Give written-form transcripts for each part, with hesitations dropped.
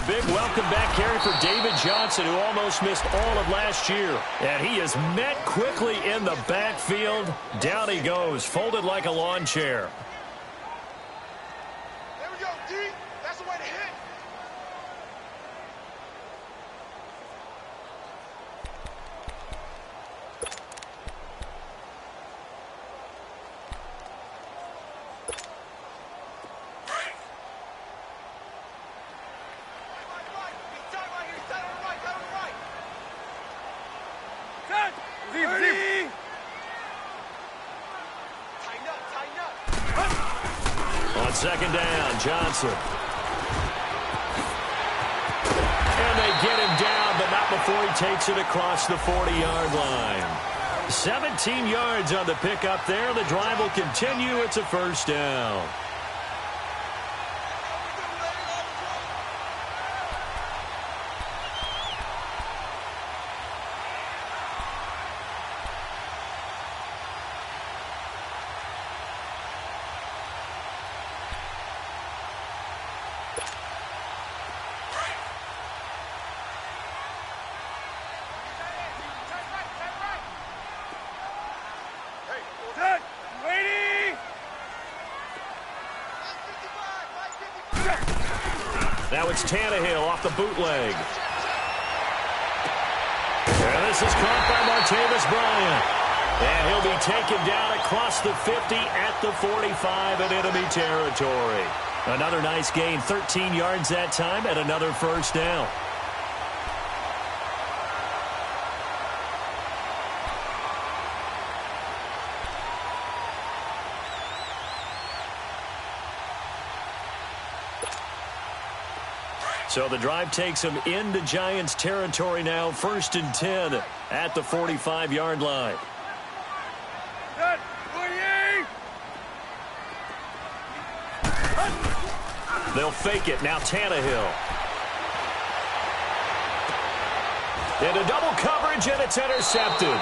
A big welcome back carry for David Johnson, who almost missed all of last year. And he is met quickly in the backfield. Down he goes, folded like a lawn chair. There we go, D. That's the way to hit. On second down, Johnson. And they get him down, but not before he takes it across the 40-yard line. 17 yards on the pickup there. The drive will continue. It's a first down. Now it's Tannehill off the bootleg. And this is caught by Martavis Bryant. And he'll be taken down across the 50 at the 45 in enemy territory. Another nice gain, 13 yards that time, and another first down. So the drive takes him into Giants territory now. 1st and 10 at the 45-yard line. They'll fake it. Now Tannehill. Into double coverage, and it's intercepted.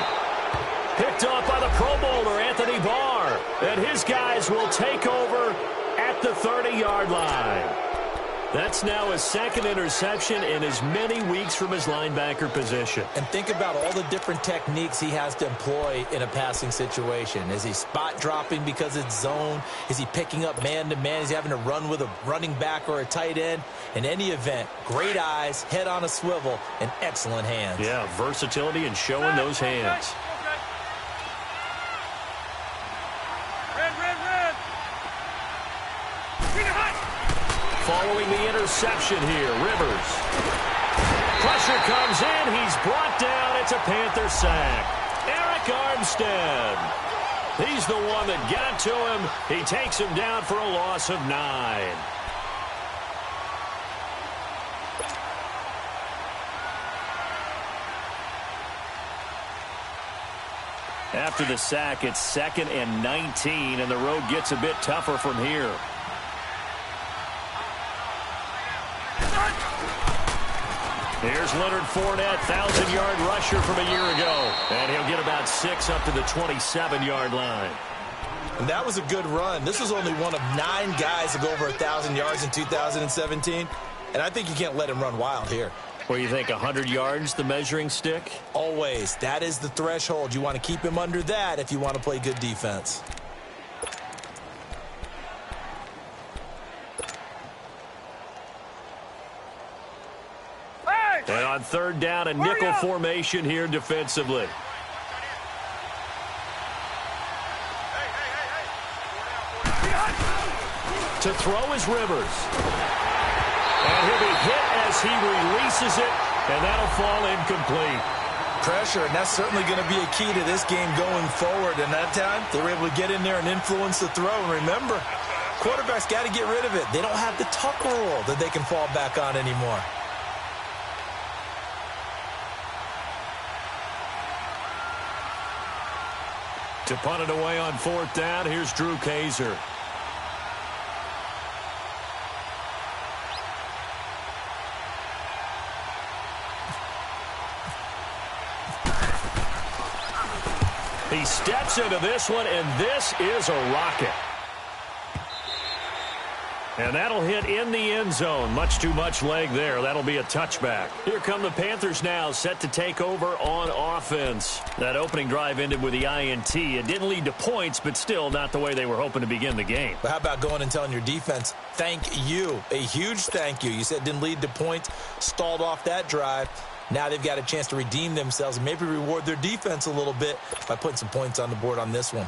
Picked off by the Pro Bowler, Anthony Barr. And his guys will take over at the 30-yard line. That's now his second interception in as many weeks from his linebacker position. And think about all the different techniques he has to employ in a passing situation. Is he spot dropping because it's zone? Is he picking up man-to-man? Is he having to run with a running back or a tight end? In any event, great eyes, head on a swivel, and excellent hands. Yeah, versatility and showing those hands. Following the interception here, Rivers. Pressure comes in. He's brought down. It's a Panther sack. Eric Armstead. He's the one that got it to him. He takes him down for a loss of 9. After the sack, it's 2nd and 19, and the road gets a bit tougher from here. Here's Leonard Fournette, 1,000-yard rusher from a year ago. And he'll get about 6 up to the 27-yard line. And that was a good run. This was only one of 9 guys to go over 1,000 yards in 2017. And I think you can't let him run wild here. What do you think, 100 yards, the measuring stick? Always. That is the threshold. You want to keep him under that if you want to play good defense. And on 3rd down, a nickel formation here defensively. To throw is Rivers. And he'll be hit as he releases it, and that'll fall incomplete. Pressure, and that's certainly going to be a key to this game going forward. And that time, they were able to get in there and influence the throw. And remember, quarterbacks got to get rid of it. They don't have the tuck rule that they can fall back on anymore. To punt it away on 4th down, here's Drew Kaiser. He steps into this one, and this is a rocket. And that'll hit in the end zone. Much too much leg there. That'll be a touchback. Here come the Panthers now, set to take over on offense. That opening drive ended with the INT. It didn't lead to points, but still not the way they were hoping to begin the game. But how about going and telling your defense, thank you, a huge thank you. You said it didn't lead to points, stalled off that drive. Now they've got a chance to redeem themselves and maybe reward their defense a little bit by putting some points on the board on this one.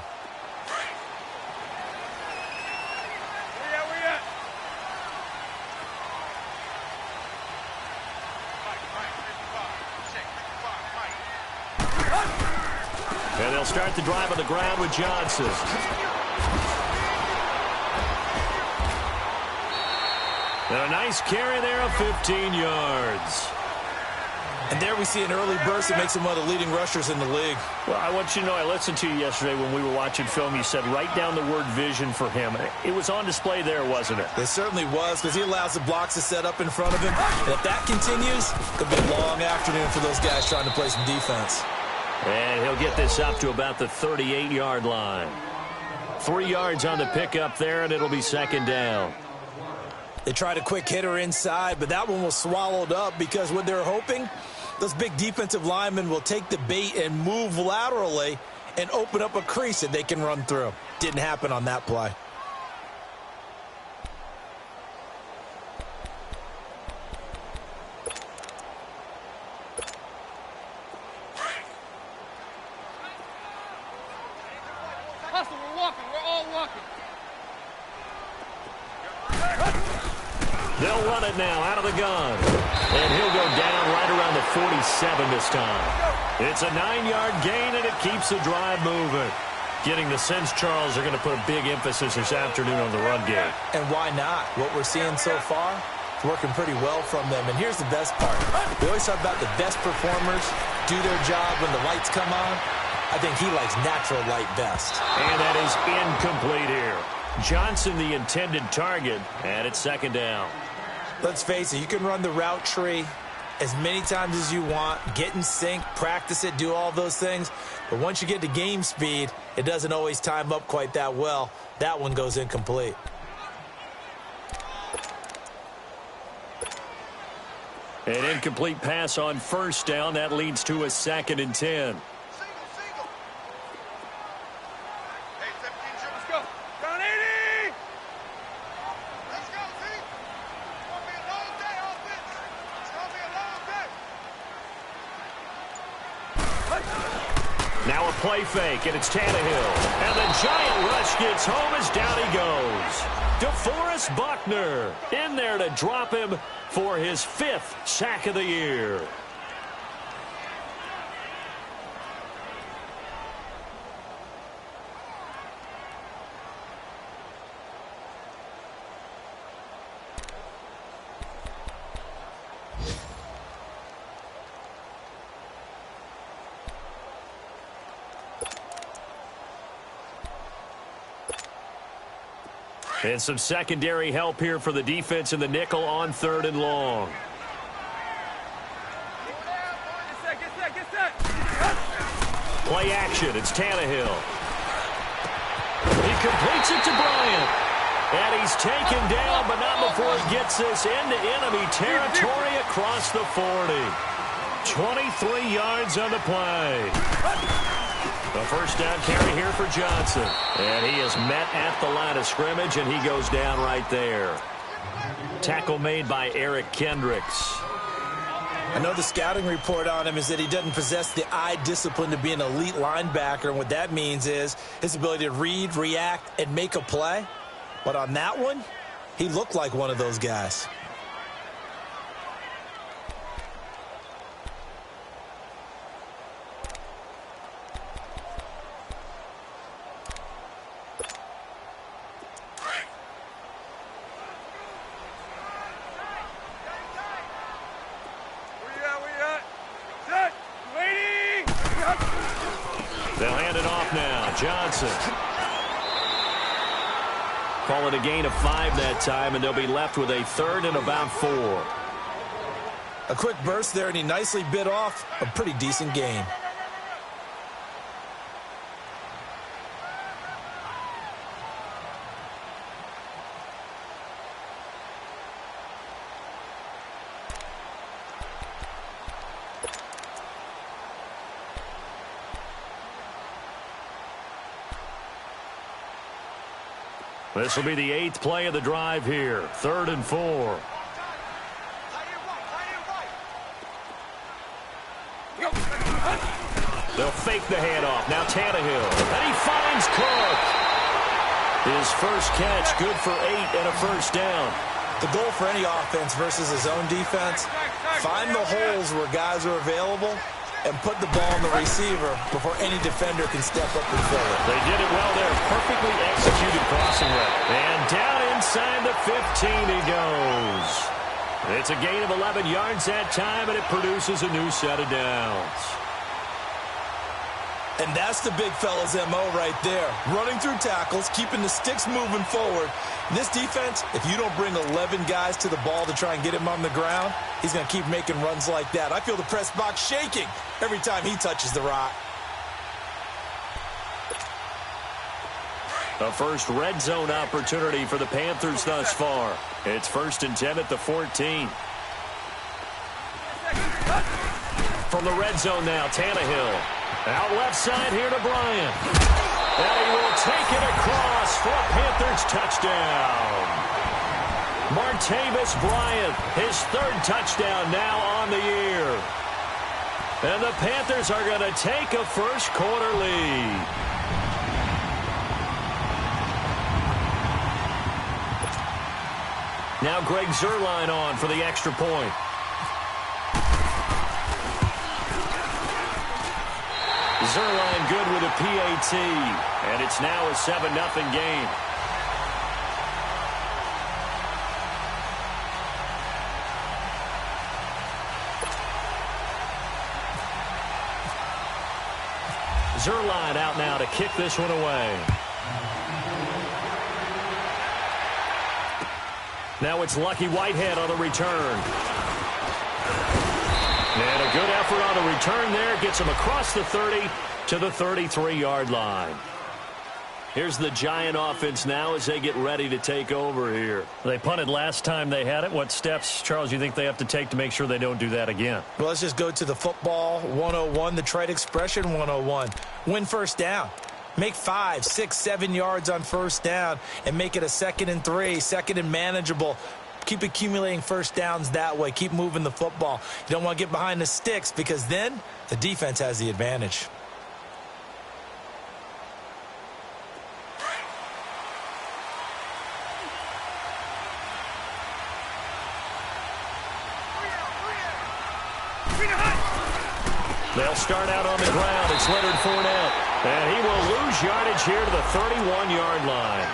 And they'll start the drive on the ground with Johnson. And a nice carry there of 15 yards. And there we see an early burst that makes him one of the leading rushers in the league. Well, I want you to know, I listened to you yesterday when we were watching film. You said write down the word vision for him. It was on display there, wasn't it? It certainly was, because he allows the blocks to set up in front of him. And if that continues, it could be a long afternoon for those guys trying to play some defense. And he'll get this up to about the 38-yard line. 3 yards on the pickup there, and it'll be second down. They tried a quick hitter inside, but that one was swallowed up because what they're hoping, those big defensive linemen will take the bait and move laterally and open up a crease that they can run through. Didn't happen on that play. Hustle, we're walking. We're all walking. They'll run it now out of the gun. And he'll go down right around the 47 this time. It's a 9-yard gain, and it keeps the drive moving. Getting the sense, Charles, are going to put a big emphasis this afternoon on the run game. And why not? What we're seeing so far, it's working pretty well from them. And here's the best part. We always talk about the best performers do their job when the lights come on. I think he likes natural light best. And that is incomplete here. Johnson, the intended target, and it's second down. Let's face it, you can run the route tree as many times as you want, get in sync, practice it, do all those things. But once you get to game speed, it doesn't always time up quite that well. That one goes incomplete. An incomplete pass on first down. That leads to a 2nd and 10. Now a play fake, and it's Tannehill. And the giant rush gets home as down he goes. DeForest Buckner in there to drop him for his 5th sack of the year. And some secondary help here for the defense in the nickel on 3rd and long. Play action. It's Tannehill. He completes it to Bryant. And he's taken down, but not before he gets this into enemy territory across the 40. 23 yards on the play. The first down carry here for Johnson. And he is met at the line of scrimmage, and he goes down right there. Tackle made by Eric Kendricks. I know the scouting report on him is that he doesn't possess the eye discipline to be an elite linebacker. And what that means is his ability to read, react, and make a play. But on that one, he looked like one of those guys. They'll hand it off now. Johnson. Call it a gain of 5 that time, and they'll be left with a 3rd and about 4. A quick burst there, and he nicely bit off a pretty decent gain. This will be the 8th play of the drive here. 3rd and 4. They'll fake the handoff. Now Tannehill. And he finds Cook. His first catch, good for 8 and a first down. The goal for any offense versus his own defense, find the holes where guys are available and put the ball in the receiver before any defender can step up and fill it. They did it well there. Perfectly executed crossing route. And down inside the 15 he goes. It's a gain of 11 yards that time, and it produces a new set of downs. And that's the big fella's MO right there. Running through tackles, keeping the sticks moving forward. And this defense, if you don't bring 11 guys to the ball to try and get him on the ground, he's going to keep making runs like that. I feel the press box shaking every time he touches the rock. A first red zone opportunity for the Panthers thus far. It's 1st and 10 at the 14. From the red zone now, Tannehill. Out left side here to Bryant. And he will take it across for a Panthers touchdown. Martavis Bryant, his 3rd touchdown now on the year. And the Panthers are going to take a first quarter lead. Now Greg Zuerlein on for the extra point. Zuerlein good with a PAT, and it's now a 7-0 game. Zuerlein out now to kick this one away. Now it's Lucky Whitehead on the return. And a good effort on the return there. Gets him across the 30 to the 33-yard line. Here's the Giant offense now as they get ready to take over here. They punted last time they had it. What steps, Charles, you think they have to take to make sure they don't do that again? Well, let's just go to the football 101, the trite expression 101. Win first down. Make 5, 6, 7 yards on first down and make it a 2nd and 3, 2nd and manageable. Keep accumulating first downs that way. Keep moving the football. You don't want to get behind the sticks because then the defense has the advantage. They'll start out on the ground. It's Leonard Fournette. And he will lose yardage here to the 31-yard line.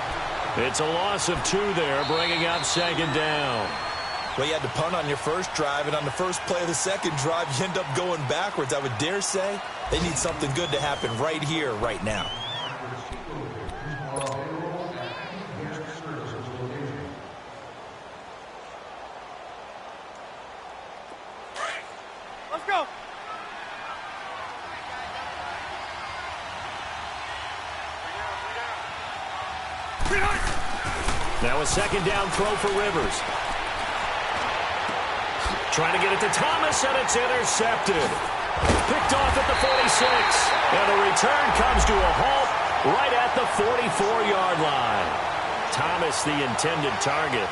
It's a loss of 2 there, bringing up 2nd down. Well, you had to punt on your first drive, and on the first play of the second drive, you end up going backwards. I would dare say they need something good to happen right here, right now. Let's go. Now a 2nd down throw for Rivers. Trying to get it to Thomas, and it's intercepted. Picked off at the 46. And the return comes to a halt right at the 44-yard line. Thomas, the intended target.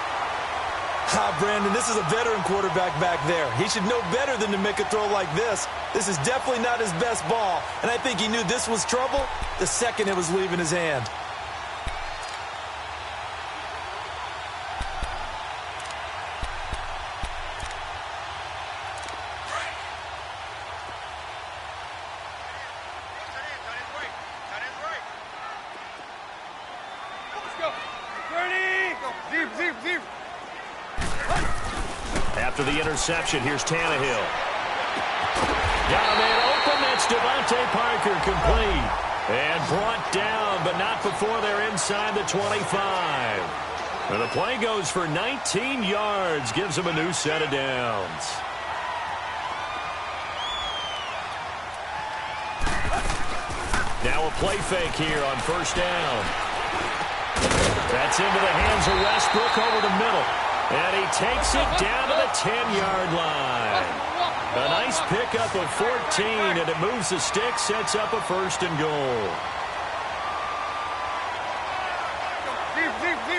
Brandon, this is a veteran quarterback back there. He should know better than to make a throw like this. This is definitely not his best ball, and I think he knew this was trouble the second it was leaving his hand. After the interception, here's Tannehill. Got a man open. That's Devontae Parker, complete. And brought down, but not before they're inside the 25. And the play goes for 19 yards. Gives them a new set of downs. Now a play fake here on first down. That's into the hands of Westbrook over the middle. And he takes it down to the 10-yard line. A nice pickup of 14, and it moves the stick, sets up a 1st and goal. Deep.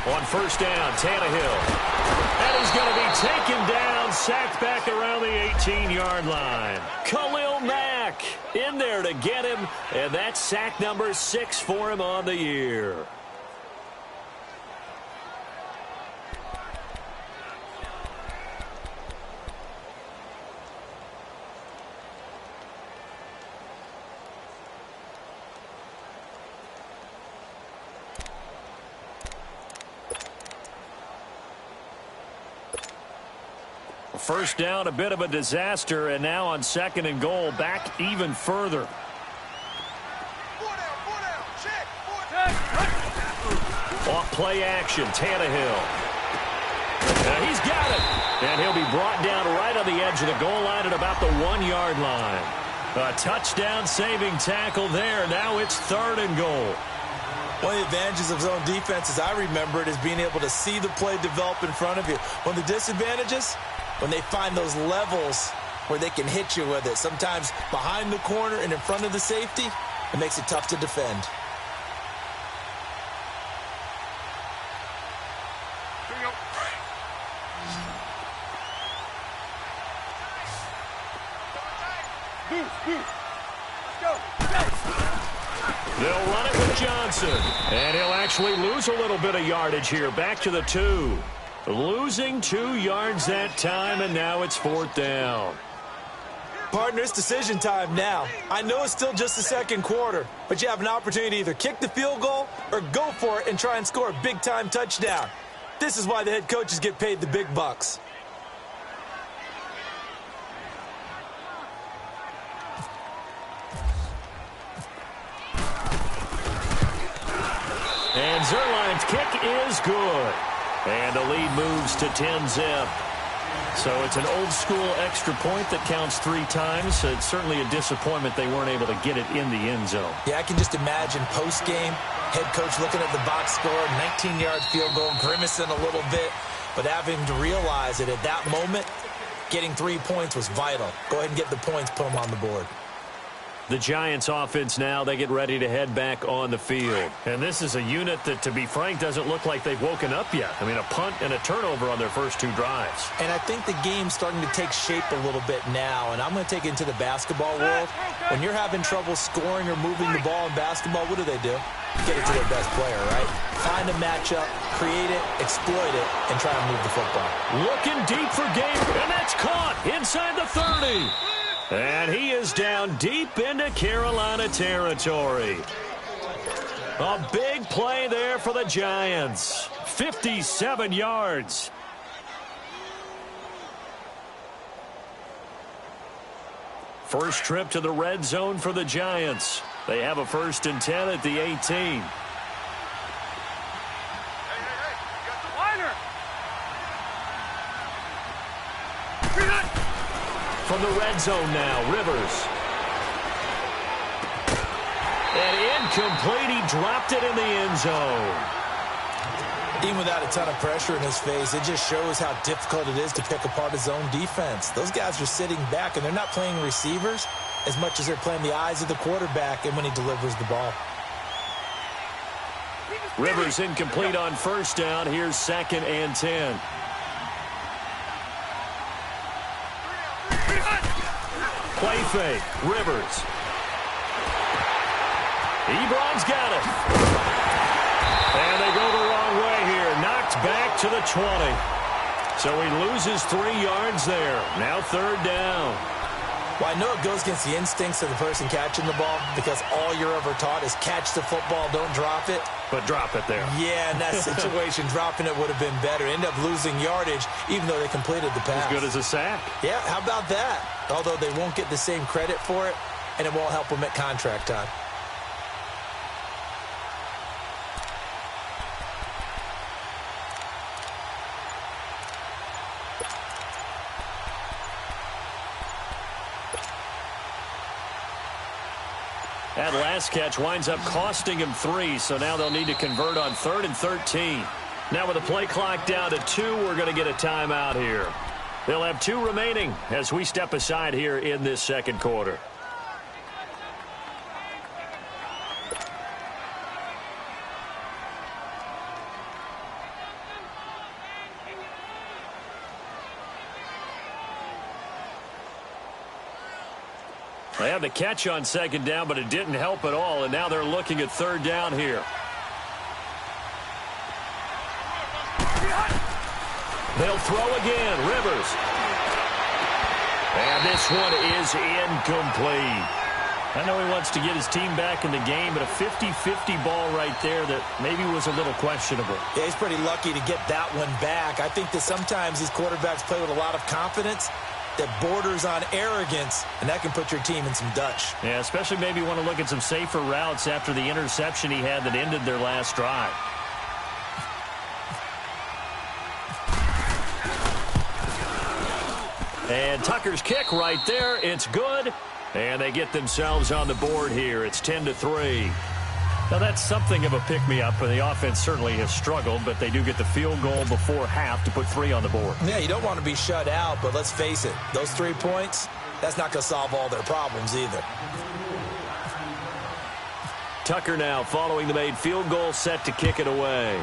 On first down, Tannehill. And he's going to be taken down, sacked back around the 18-yard line. Khalil Mack in there to get him, and that's sack number 6 for him on the year. First down, a bit of a disaster, and now on 2nd and goal, back even further. Off play action, Tannehill. He's got it, and he'll be brought down right on the edge of the goal line at about the 1-yard line. A touchdown-saving tackle there. Now it's 3rd and goal. One of the advantages of zone defense, as I remember it, is being able to see the play develop in front of you. One of the disadvantages, when they find those levels where they can hit you with it. Sometimes behind the corner and in front of the safety, it makes it tough to defend. They'll run it with Johnson, and he'll actually lose a little bit of yardage here. Back to the 2. Losing 2 yards that time, and now it's 4th down. Partner, it's decision time now. I know it's still just the 2nd quarter, but you have an opportunity to either kick the field goal or go for it and try and score a big-time touchdown. This is why the head coaches get paid the big bucks. And Zerline's kick is good. And the lead moves to 10-zip. So it's an old-school extra point that counts 3 times. So it's certainly a disappointment they weren't able to get it in the end zone. Yeah, I can just imagine post-game, head coach looking at the box score, 19-yard field goal, grimacing a little bit, but having to realize that at that moment, getting 3 points was vital. Go ahead and get the points, put them on the board. The Giants offense now, they get ready to head back on the field. And this is a unit that, to be frank, doesn't look like they've woken up yet. I mean, a punt and a turnover on their first 2 drives. And I think the game's starting to take shape a little bit now, and I'm going to take it into the basketball world. When you're having trouble scoring or moving the ball in basketball, what do? Get it to their best player, right? Find a matchup, create it, exploit it, and try and move the football. Looking deep for Gabe, and that's caught inside the 30. And he is down deep into Carolina territory. A big play there for the Giants. 57 yards. First trip to the red zone for the Giants. They have a 1st and 10 at the 18. From the red zone now, Rivers. And incomplete, he dropped it in the end zone. Even without a ton of pressure in his face, it just shows how difficult it is to pick apart a zone defense. Those guys are sitting back, and they're not playing receivers as much as they're playing the eyes of the quarterback and when he delivers the ball. Rivers incomplete on first down. Here's 2nd and 10. Play fake. Rivers. Ebron's got it. And they go the wrong way here. Knocked back to the 20. So he loses 3 yards there. Now 3rd down. Well, I know it goes against the instincts of the person catching the ball because all you're ever taught is catch the football, don't drop it. But drop it there. Yeah, in that situation, dropping it would have been better. End up losing yardage, even though they completed the pass. As good as a sack. Yeah, how about that? Although they won't get the same credit for it, and it won't help them at contract time. That last catch winds up costing him 3, so now they'll need to convert on 3rd and 13. Now with the play clock down to 2, we're going to get a timeout here. They'll have 2 remaining as we step aside here in this 2nd quarter. They have the catch on second down, but it didn't help at all, and now they're looking at third down here. They'll throw again. Rivers. And this one is incomplete. I know he wants to get his team back in the game, but a 50-50 ball right there that maybe was a little questionable. Yeah, he's pretty lucky to get that one back. I think that sometimes these quarterbacks play with a lot of confidence that borders on arrogance, and that can put your team in some Dutch. Yeah, especially maybe want to look at some safer routes after the interception he had that ended their last drive. And Tucker's kick right there. It's good. And they get themselves on the board here. It's 10-3. Now, that's something of a pick-me-up. The offense certainly has struggled, but they do get the field goal before half to put 3 on the board. Yeah, you don't want to be shut out, but let's face it, those 3 points, that's not going to solve all their problems either. Tucker now following the made field goal, set to kick it away.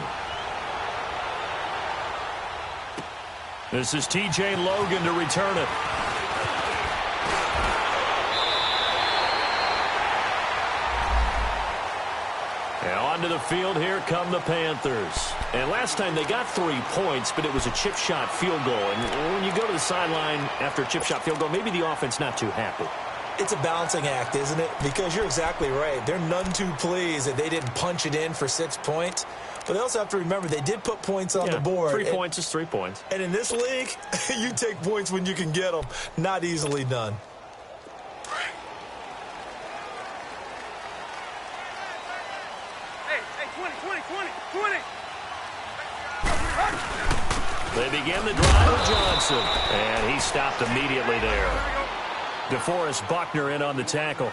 This is T.J. Logan to return it. Now onto the field, here come the Panthers. And last time they got 3 points, but it was a chip shot field goal. And when you go to the sideline after a chip shot field goal, maybe the offense not too happy. It's a balancing act, isn't it? Because you're exactly right. They're none too pleased that they didn't punch it in for 6 points. But they also have to remember they did put points on the board. 3 points is 3 points. And in this league, you take points when you can get them. Not easily done. They begin the drive with Johnson. And he stopped immediately there. DeForest Buckner in on the tackle.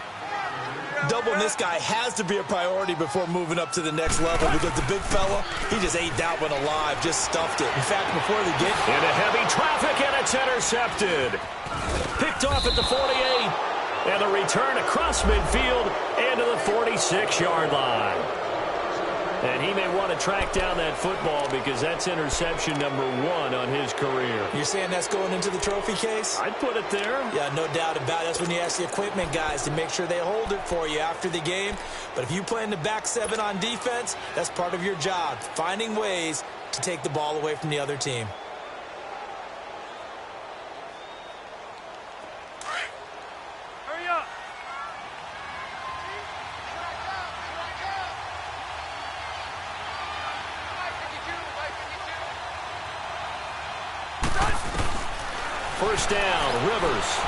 Doubling this guy has to be a priority before moving up to the next level because the big fella, he just ate that one alive, just stuffed it. In fact, before they get into heavy traffic, and it's intercepted. Picked off at the 48, and the return across midfield into the 46-yard line. And he may want to track down that football because that's interception number 1 on his career. You're saying that's going into the trophy case? I'd put it there. Yeah, no doubt about it. That's when you ask the equipment guys to make sure they hold it for you after the game. But if you play in the back 7 on defense, that's part of your job, finding ways to take the ball away from the other team. Hurry up. First down, Rivers.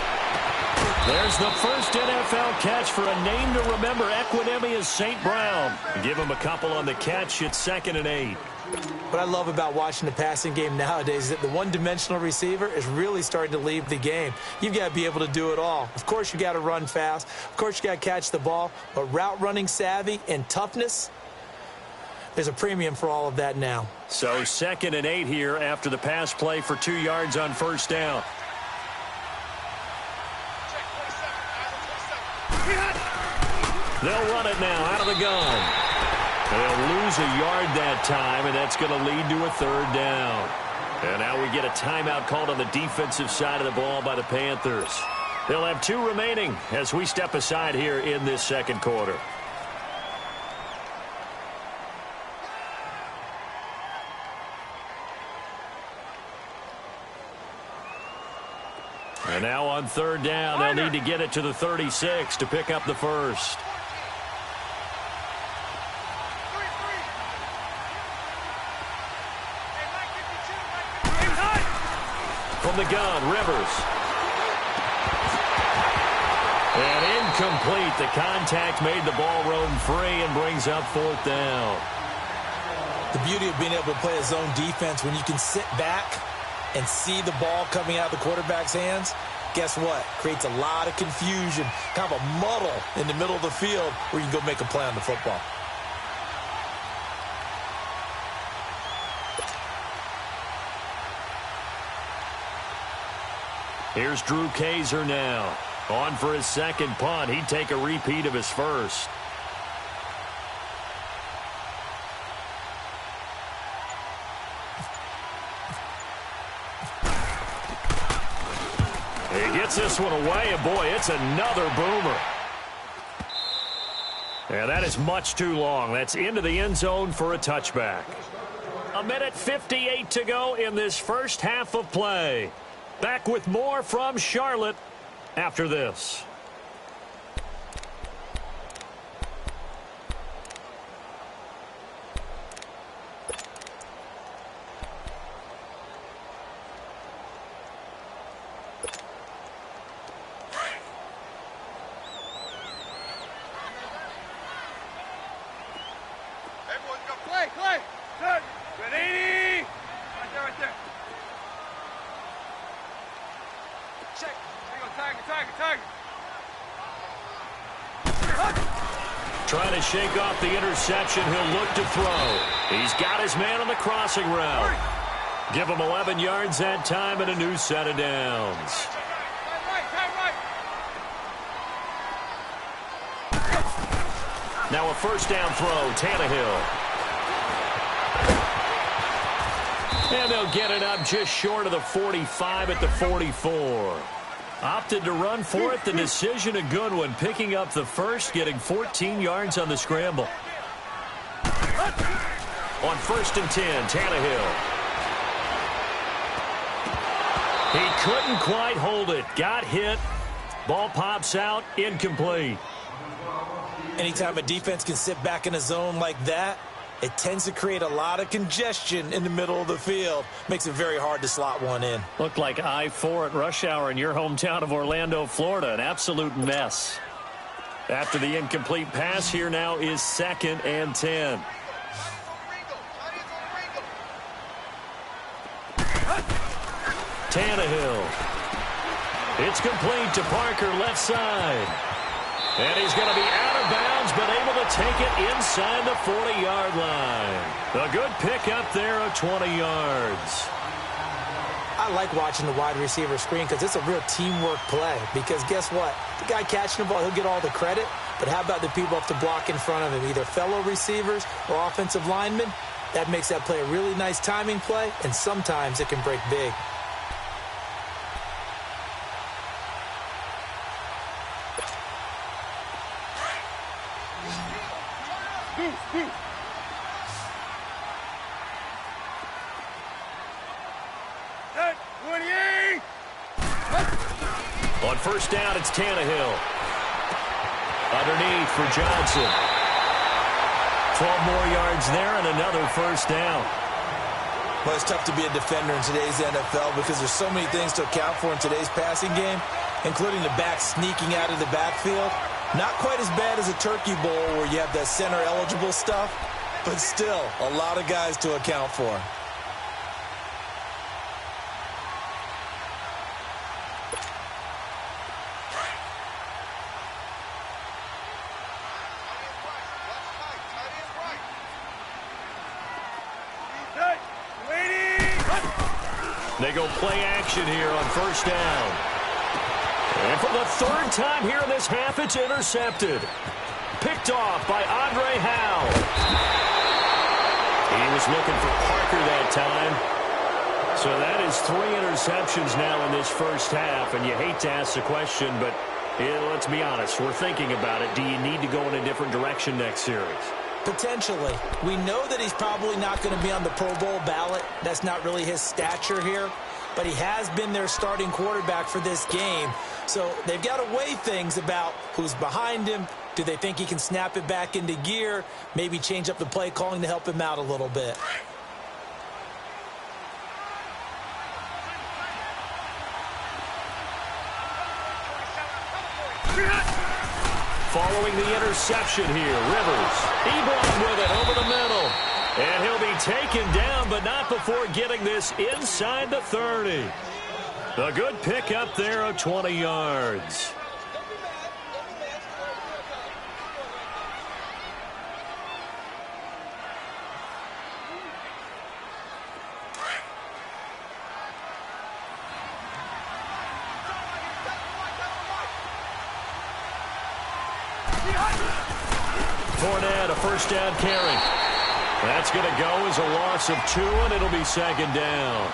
There's the first NFL catch for a name to remember, Equinemius St. Brown. Give him a couple on the catch. It's 2nd and 8. What I love about watching the passing game nowadays is that the one-dimensional receiver is really starting to leave the game. You've got to be able to do it all. Of course, you got to run fast. Of course, you got to catch the ball. But route running savvy and toughness, there's a premium for all of that now. So 2nd and 8 here after the pass play for 2 yards on first down. They'll run it now out of the gun. They'll lose a yard that time, and that's going to lead to a 3rd down. And now we get a timeout called on the defensive side of the ball by the Panthers. They'll have 2 remaining as we step aside here in this 2nd quarter. And now on 3rd down, they'll need to get it to the 36 to pick up the first. From the gun, Rivers. And incomplete. The contact made the ball roam free and brings up 4th down. The beauty of being able to play a zone defense when you can sit back and see the ball coming out of the quarterback's hands, guess what? Creates a lot of confusion, kind of a muddle in the middle of the field where you can go make a play on the football. Here's Drew Kaiser now. On for his 2nd punt. He'd take a repeat of his first. He gets this one away, and boy, it's another boomer. Yeah, that is much too long. That's into the end zone for a touchback. 1:58 to go in this first half of play. Back with more from Charlotte after this. Trying to shake off the interception. He'll look to throw. He's got his man on the crossing route. Give him 11 yards that time and a new set of downs. Now a first down throw, Tannehill. And they'll get it up just short of the 45 at the 44. Opted to run for it. The decision a good one. Picking up the first, getting 14 yards on the scramble. On 1st and 10, Tannehill. He couldn't quite hold it. Got hit. Ball pops out. Incomplete. Anytime a defense can sit back in a zone like that, it tends to create a lot of congestion in the middle of the field. Makes it very hard to slot one in. Looked like I-4 at rush hour in your hometown of Orlando, Florida. An absolute mess. After the incomplete pass, here now is 2nd and 10. Tannehill. It's complete to Parker, left side. And he's going to be out of bounds, but able to take it inside the 40-yard line. A good pickup there of 20 yards. I like watching the wide receiver screen because it's a real teamwork play. Because guess what? The guy catching the ball, he'll get all the credit. But how about the people up to block in front of him, either fellow receivers or offensive linemen? That makes that play a really nice timing play, and sometimes it can break big. On 1st down, it's Tannehill. Underneath for Johnson. 12 more yards there and another 1st down. Well, it's tough to be a defender in today's NFL because there's so many things to account for in today's passing game, including the back sneaking out of the backfield. Not quite as bad as a turkey bowl where you have that center-eligible stuff, but still a lot of guys to account for. They go play action here on 1st down. And for the 3rd time here in this half, it's intercepted. Picked off by Andre Howe. He was looking for Parker that time. So that is 3 interceptions now in this first half. And you hate to ask the question, but let's be honest. We're thinking about it. Do you need to go in a different direction next series? Potentially. We know that he's probably not going to be on the Pro Bowl ballot. That's not really his stature here. But he has been their starting quarterback for this game. So they've got to weigh things about who's behind him. Do they think he can snap it back into gear? Maybe change up the play calling to help him out a little bit. Following the interception here, Rivers. Ebron with it over the middle. And he'll be taken down, but not before getting this inside the 30. A good pickup there of 20 yards. Fournette, a 1st down carry. That's going to go as a loss of 2, and it'll be 2nd down.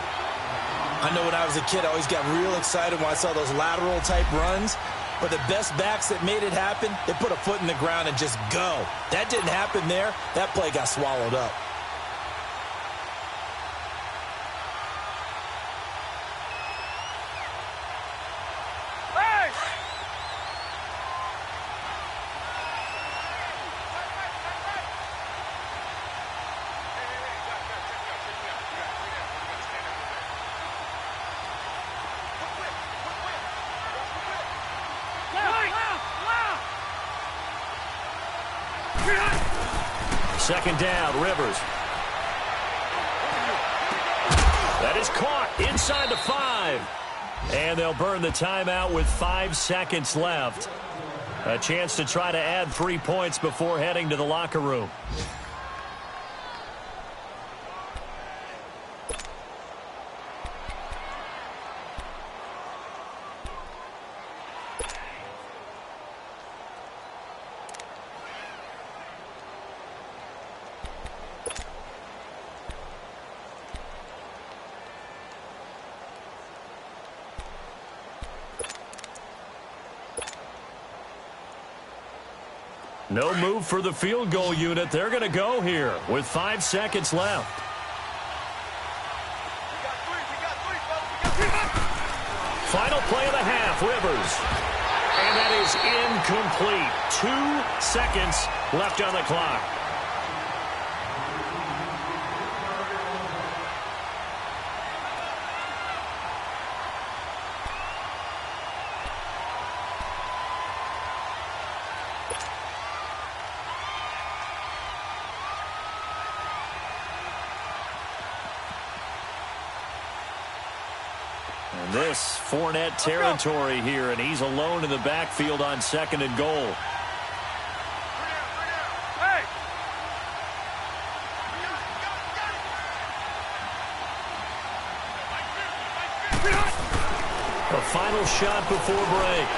I know when I was a kid, I always got real excited when I saw those lateral-type runs. But the best backs that made it happen, they put a foot in the ground and just go. That didn't happen there. That play got swallowed up. Second down, Rivers. That is caught inside the 5. And they'll burn the timeout with 5 seconds left. A chance to try to add 3 points before heading to the locker room. No move for the field goal unit. They're going to go here with 5 seconds left. Final play of the half, Rivers. And that is incomplete. 2 seconds left on the clock. This Fournette territory here, and he's alone in the backfield on 2nd and goal. A final shot before break.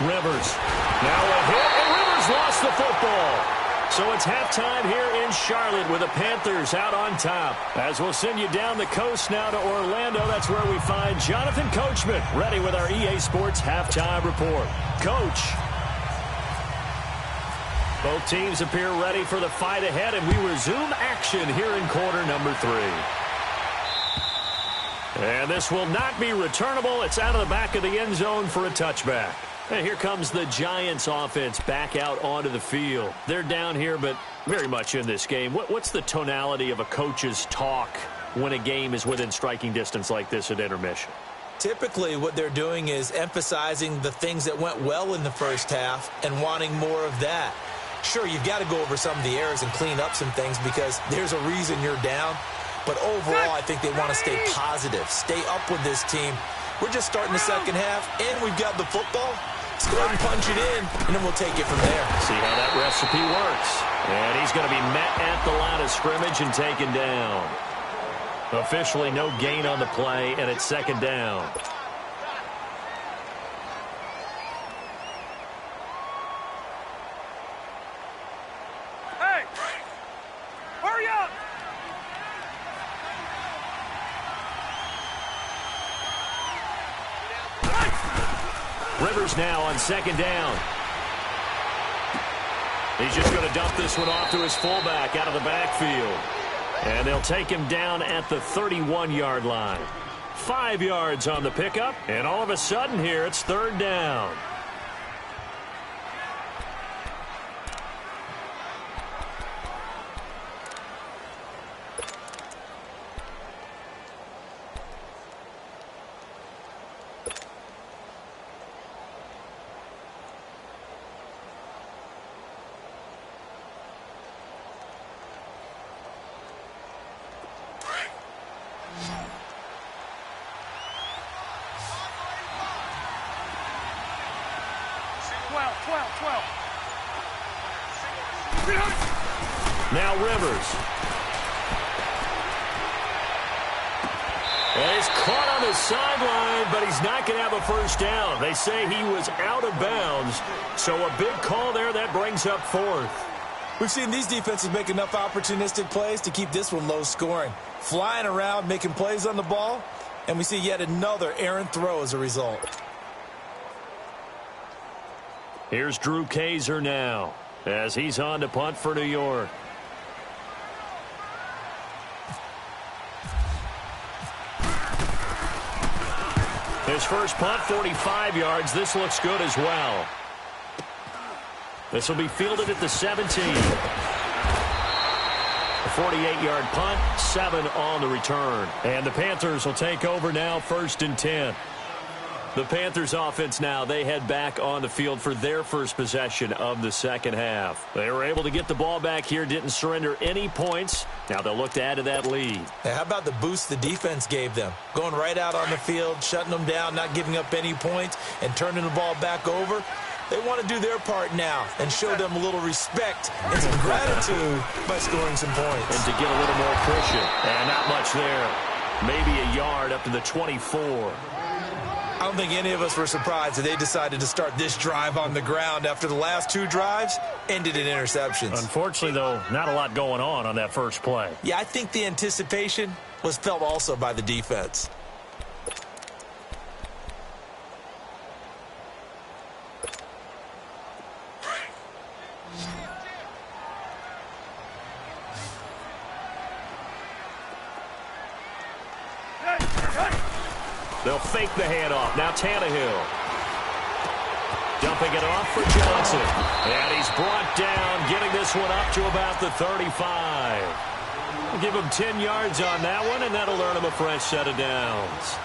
Rivers. Now a hit, and Rivers lost the football. So it's halftime here in Charlotte with the Panthers out on top. As we'll send you down the coast now to Orlando, that's where we find Jonathan Coachman ready with our EA Sports halftime report. Coach. Both teams appear ready for the fight ahead, and we resume action here in quarter number 3. And this will not be returnable. It's out of the back of the end zone for a touchback. And here comes the Giants offense back out onto the field. They're down here, but very much in this game. What's the tonality of a coach's talk when a game is within striking distance like this at intermission? Typically, what they're doing is emphasizing the things that went well in the first half and wanting more of that. Sure, you've got to go over some of the errors and clean up some things because there's a reason you're down. But overall, I think they want to stay positive, stay up with this team. We're just starting the second half, and we've got the football. Let's go ahead and punch it in, and then we'll take it from there. See how that recipe works. And he's going to be met at the line of scrimmage and taken down. Officially no gain on the play, and it's 2nd down. Hey! Hurry up! Rivers now on 2nd down. He's just going to dump this one off to his fullback out of the backfield. And they'll take him down at the 31-yard line. 5 yards on the pickup, and all of a sudden here it's 3rd down. Now Rivers. And he's caught on the sideline, but he's not going to have a first down. They say he was out of bounds, so a big call there that brings up 4th. We've seen these defenses make enough opportunistic plays to keep this one low scoring. Flying around, making plays on the ball, And we see yet another errant throw as a result. Here's Drew Kaiser now as he's on to punt for New York. His first punt, 45 yards. This looks good as well. This will be fielded at the 17. A 48-yard punt, 7 on the return. And the Panthers will take over now, 1st and 10. The Panthers offense now, they head back on the field for their first possession of the second half. They were able to get the ball back here, didn't surrender any points. Now they'll look to add to that lead. Now, how about the boost the defense gave them? Going right out on the field, shutting them down, not giving up any points, and turning the ball back over. They want to do their part now and show them a little respect and some gratitude by scoring some points. And to get a little more cushion. And not much there. Maybe a yard up to the 24. I don't think any of us were surprised that they decided to start this drive on the ground after the last 2 drives ended in interceptions. Unfortunately, though, not a lot going on that first play. Yeah, I think the anticipation was felt also by the defense. They'll fake the handoff. Now Tannehill. Dumping it off for Johnson. And he's brought down, getting this one up to about the 35. We'll give him 10 yards on that one, and that'll earn him a fresh set of downs.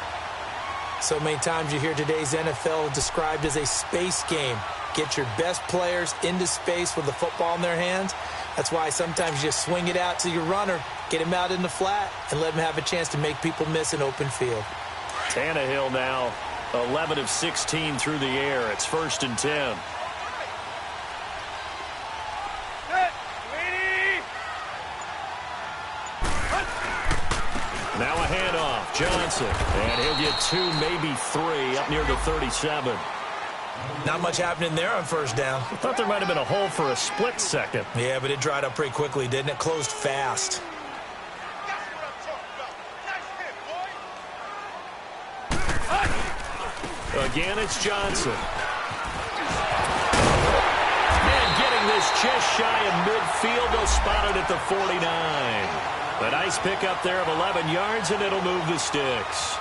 So many times you hear today's NFL described as a space game. Get your best players into space with the football in their hands. That's why sometimes you just swing it out to your runner, get him out in the flat, and let him have a chance to make people miss an open field. Tannehill now 11 of 16 through the air. It's 1st and 10. Now a handoff. Johnson. And he'll get 2, maybe 3 up near the 37. Not much happening there on 1st down. I thought there might have been a hole for a split second. Yeah, but it dried up pretty quickly, didn't it? Closed fast. Again, it's Johnson. And getting this just shy of midfield. They'll spot it at the 49. A nice pickup there of 11 yards, and it'll move the sticks.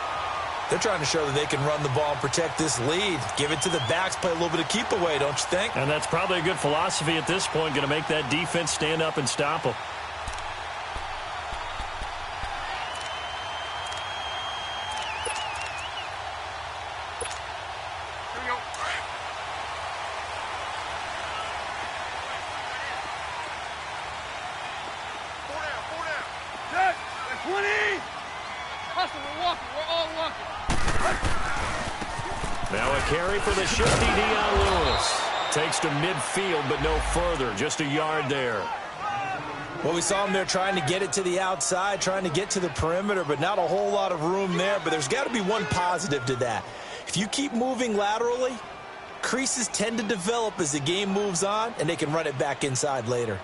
They're trying to show that they can run the ball and protect this lead. Give it to the backs, play a little bit of keep away, don't you think? And that's probably a good philosophy at this point, going to make that defense stand up and stop them. Now a carry for the shifty Dion Lewis. Takes to midfield, but no further. Just a yard there. Well, we saw him there trying to get it to the outside, trying to get to the perimeter, but not a whole lot of room there. But there's got to be one positive to that. If you keep moving laterally, creases tend to develop as the game moves on, and they can run it back inside later.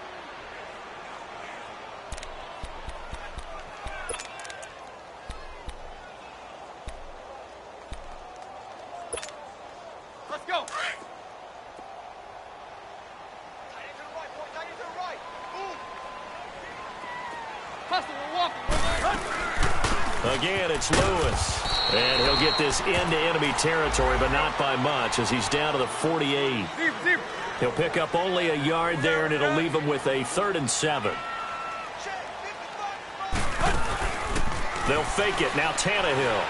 Again, it's Lewis. And he'll get this into enemy territory, but not by much as he's down to the 48. He'll pick up only a yard there, and it'll leave him with a 3rd and 7. They'll fake it. Now Tannehill.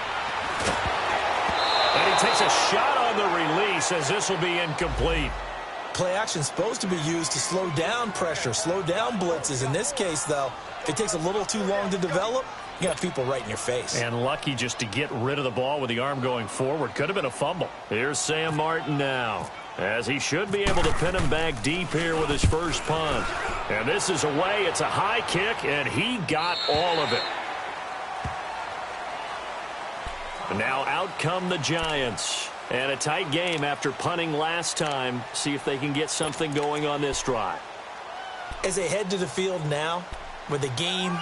And he takes a shot on the release as this will be incomplete. Play action is supposed to be used to slow down pressure, slow down blitzes. In this case, though, if it takes a little too long to develop, you got people right in your face. And lucky just to get rid of the ball with the arm going forward. Could have been a fumble. Here's Sam Martin now, as he should be able to pin him back deep here with his first punt. And this is away. It's a high kick, and he got all of it. And now out come the Giants. And a tight game after punting last time. See if they can get something going on this drive. As they head to the field now, with the game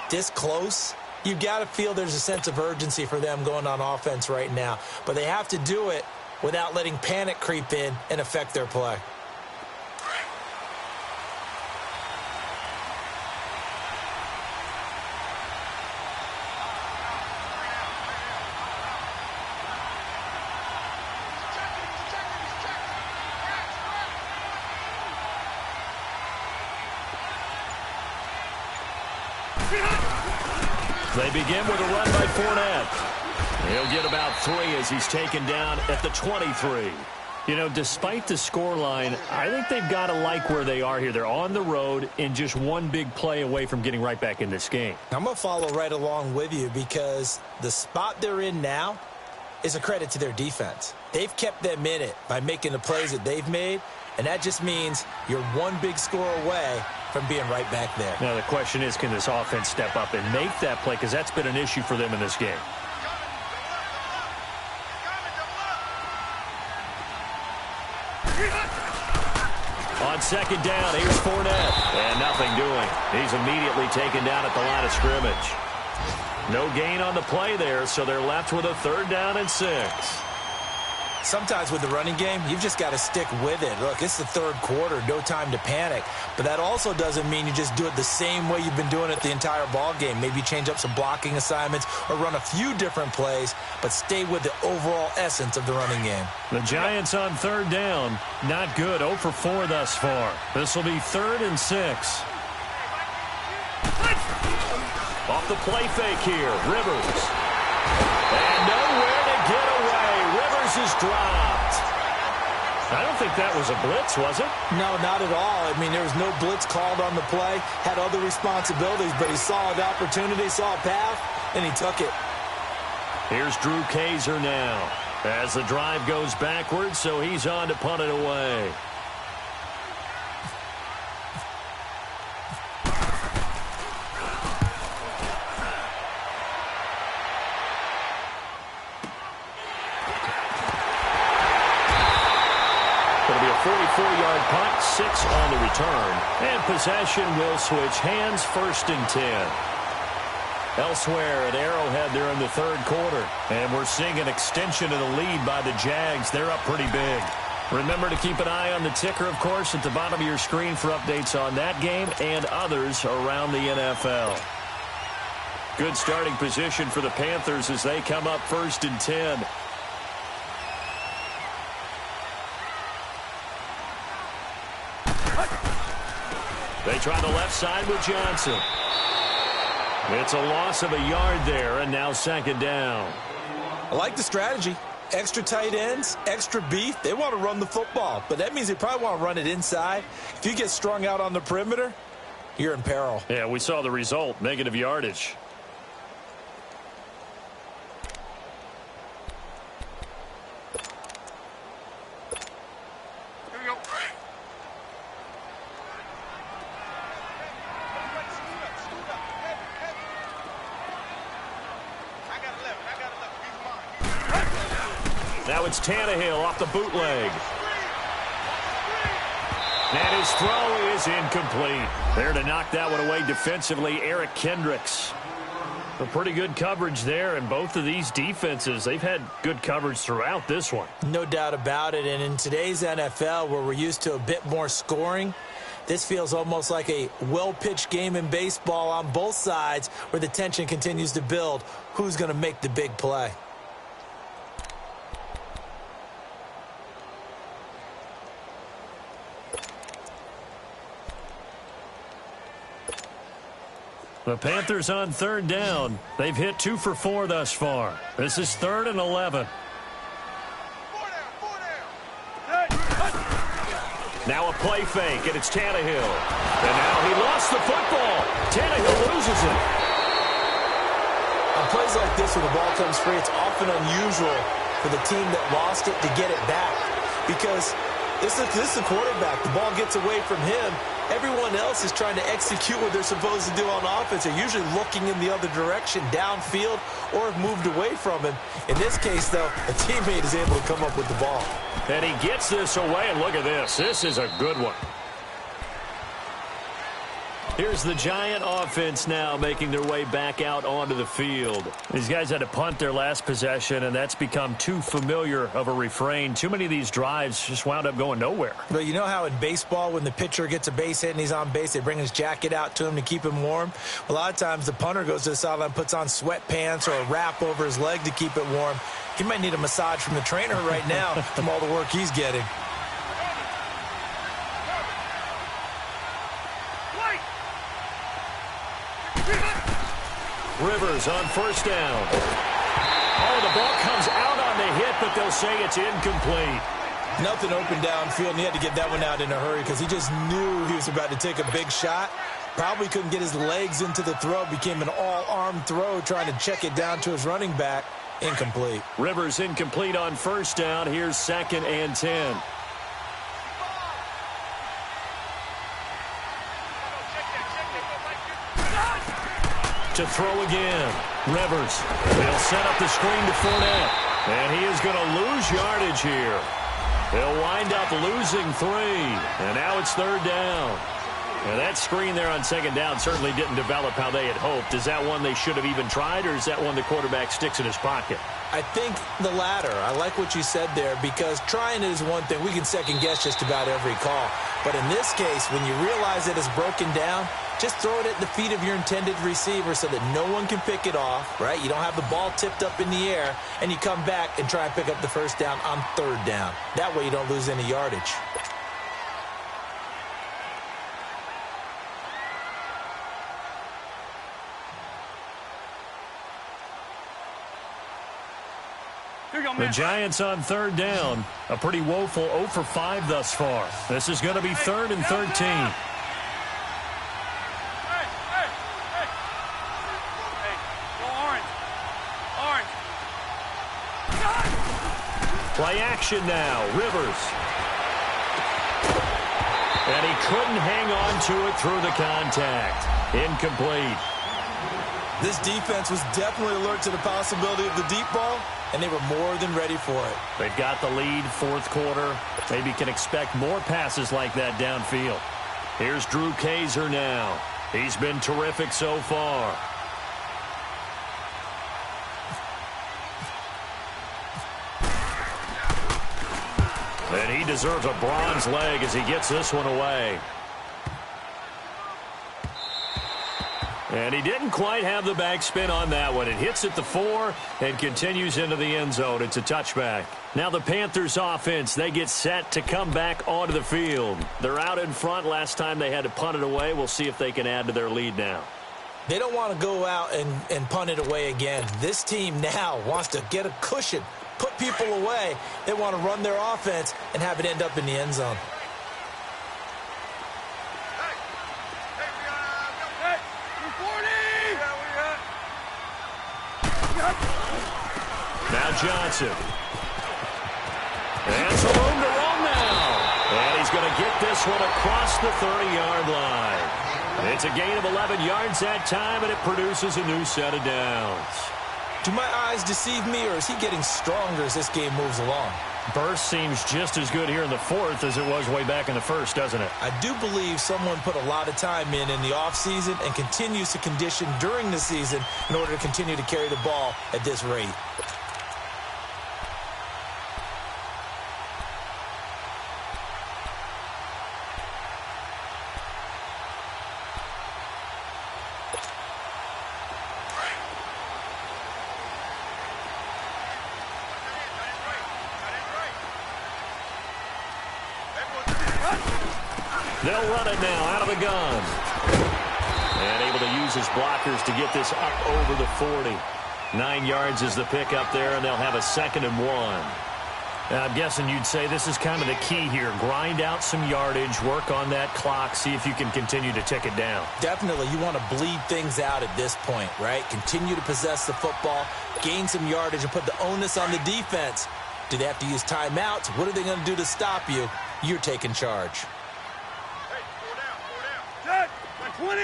this close, You've got to feel there's a sense of urgency for them going on offense right now. But they have to do it without letting panic creep in and affect their play. They begin with a run by Fournette. He'll get about 3 as he's taken down at the 23. You know, despite the scoreline, I think they've got to like where they are here. They're on the road and just one big play away from getting right back in this game. I'm going to follow right along with you because the spot they're in now is a credit to their defense. They've kept them in it by making the plays that they've made, and that just means you're one big score away from being right back there. Now, the question is, can this offense step up and make that play? Because that's been an issue for them in this game. On second down, here's Fournette. And nothing doing. He's immediately taken down at the line of scrimmage. No gain on the play there, so they're left with a 3rd down and 6. Sometimes with the running game, you've just got to stick with it. Look, it's the 3rd quarter, no time to panic. But that also doesn't mean you just do it the same way you've been doing it the entire ball game. Maybe change up some blocking assignments or run a few different plays, but stay with the overall essence of the running game. The Giants on 3rd down, not good. 0 for 4 thus far. This will be 3rd and 6. Off the play fake here, Rivers. And nowhere to get away. Rivers is dropped. I don't think that was a blitz, was it? No, not at all. I mean, there was no blitz called on the play. Had other responsibilities, but he saw an opportunity, saw a path, and he took it. Here's Drew Kaiser now as the drive goes backwards, so he's on to punt it away. It'll be a 44-yard punt, 6 on the return, and possession will switch hands, 1st and 10. Elsewhere at Arrowhead, they're in the 3rd quarter, and we're seeing an extension of the lead by the Jags. They're up pretty big. Remember to keep an eye on the ticker, of course, at the bottom of your screen for updates on that game and others around the NFL. Good starting position for the Panthers as they come up 1st and 10. They try the left side with Johnson. It's a loss of a yard there, and now 2nd down. I like the strategy. Extra tight ends, extra beef. They want to run the football, but that means they probably want to run it inside. If you get strung out on the perimeter, you're in peril. Yeah, we saw the result, negative yardage. Now it's Tannehill off the bootleg. And his throw is incomplete. There to knock that one away defensively, Eric Kendricks. A pretty good coverage there, and both of these defenses, they've had good coverage throughout this one. No doubt about it, and in today's NFL, where we're used to a bit more scoring, this feels almost like a well-pitched game in baseball on both sides where the tension continues to build. Who's going to make the big play? The Panthers on 3rd down. They've hit 2 for 4 thus far. This is 3rd and 11. Now a play fake, and it's Tannehill. And now he lost the football. Tannehill loses it. On plays like this, when the ball comes free, it's often unusual for the team that lost it to get it back. Because this is the quarterback. The ball gets away from him. Everyone else is trying to execute what they're supposed to do on offense. They're usually looking in the other direction, downfield, or have moved away from him. In this case, though, a teammate is able to come up with the ball. And he gets this away, and look at this. This is a good one. Here's the Giant offense now making their way back out onto the field. These guys had to punt their last possession, and that's become too familiar of a refrain. Too many of these drives just wound up going nowhere. But you know how in baseball, when the pitcher gets a base hit and he's on base, they bring his jacket out to him to keep him warm? A lot of times the punter goes to the sideline, puts on sweatpants or a wrap over his leg to keep it warm. He might need a massage from the trainer right now from all the work he's getting. Rivers on first down. Oh, the ball comes out on the hit, but they'll say it's incomplete. Nothing open downfield, and he had to get that one out in a hurry because he just knew he was about to take a big shot. Probably couldn't get his legs into the throw. Became an all-arm throw trying to check it down to his running back. Incomplete. Rivers incomplete on first down. Here's 2nd and 10. To throw again. Rivers. They'll set up the screen to Fournette. And he is going to lose yardage here. They'll wind up losing 3. And now it's 3rd down. And that screen there on 2nd down certainly didn't develop how they had hoped. Is that one they should have even tried, or is that one the quarterback sticks in his pocket? I think the latter. I like what you said there, because trying it is one thing. We can second-guess just about every call. But in this case, when you realize that it's broken down, just throw it at the feet of your intended receiver so that no one can pick it off, right? You don't have the ball tipped up in the air, and you come back and try and pick up the first down on 3rd down. That way you don't lose any yardage. The Giants on 3rd down. A pretty woeful 0 for 5 thus far. This is going to be 3rd and 13. Play action now. Rivers. And he couldn't hang on to it through the contact. Incomplete. This defense was definitely alert to the possibility of the deep ball, and they were more than ready for it. They've got the lead, 4th quarter. Maybe can expect more passes like that downfield. Here's Drew Kaiser now. He's been terrific so far. And he deserves a bronze leg as he gets this one away. And he didn't quite have the backspin on that one. It hits at the 4 and continues into the end zone. It's a touchback. Now the Panthers offense, they get set to come back onto the field. They're out in front. Last time they had to punt it away. We'll see if they can add to their lead now. They don't want to go out and punt it away again. This team now wants to get a cushion, put people away. They want to run their offense and have it end up in the end zone. Now Johnson. And some room to roam now. And he's going to get this one across the 30-yard line. It's a gain of 11 yards that time, and it produces a new set of downs. Do my eyes deceive me, or is he getting stronger as this game moves along? Burst seems just as good here in the 4th as it was way back in the 1st, doesn't it? I do believe someone put a lot of time in the offseason and continues to condition during the season in order to continue to carry the ball at this rate. They'll run it now out of the gun. And able to use his blockers to get this up over the 40. 9 yards is the pickup there, and they'll have a 2nd and 1. Now, I'm guessing you'd say this is kind of the key here. Grind out some yardage, work on that clock, see if you can continue to tick it down. Definitely. You want to bleed things out at this point, right? Continue to possess the football, gain some yardage, and put the onus on the defense. Do they have to use timeouts? What are they going to do to stop you? You're taking charge. 20!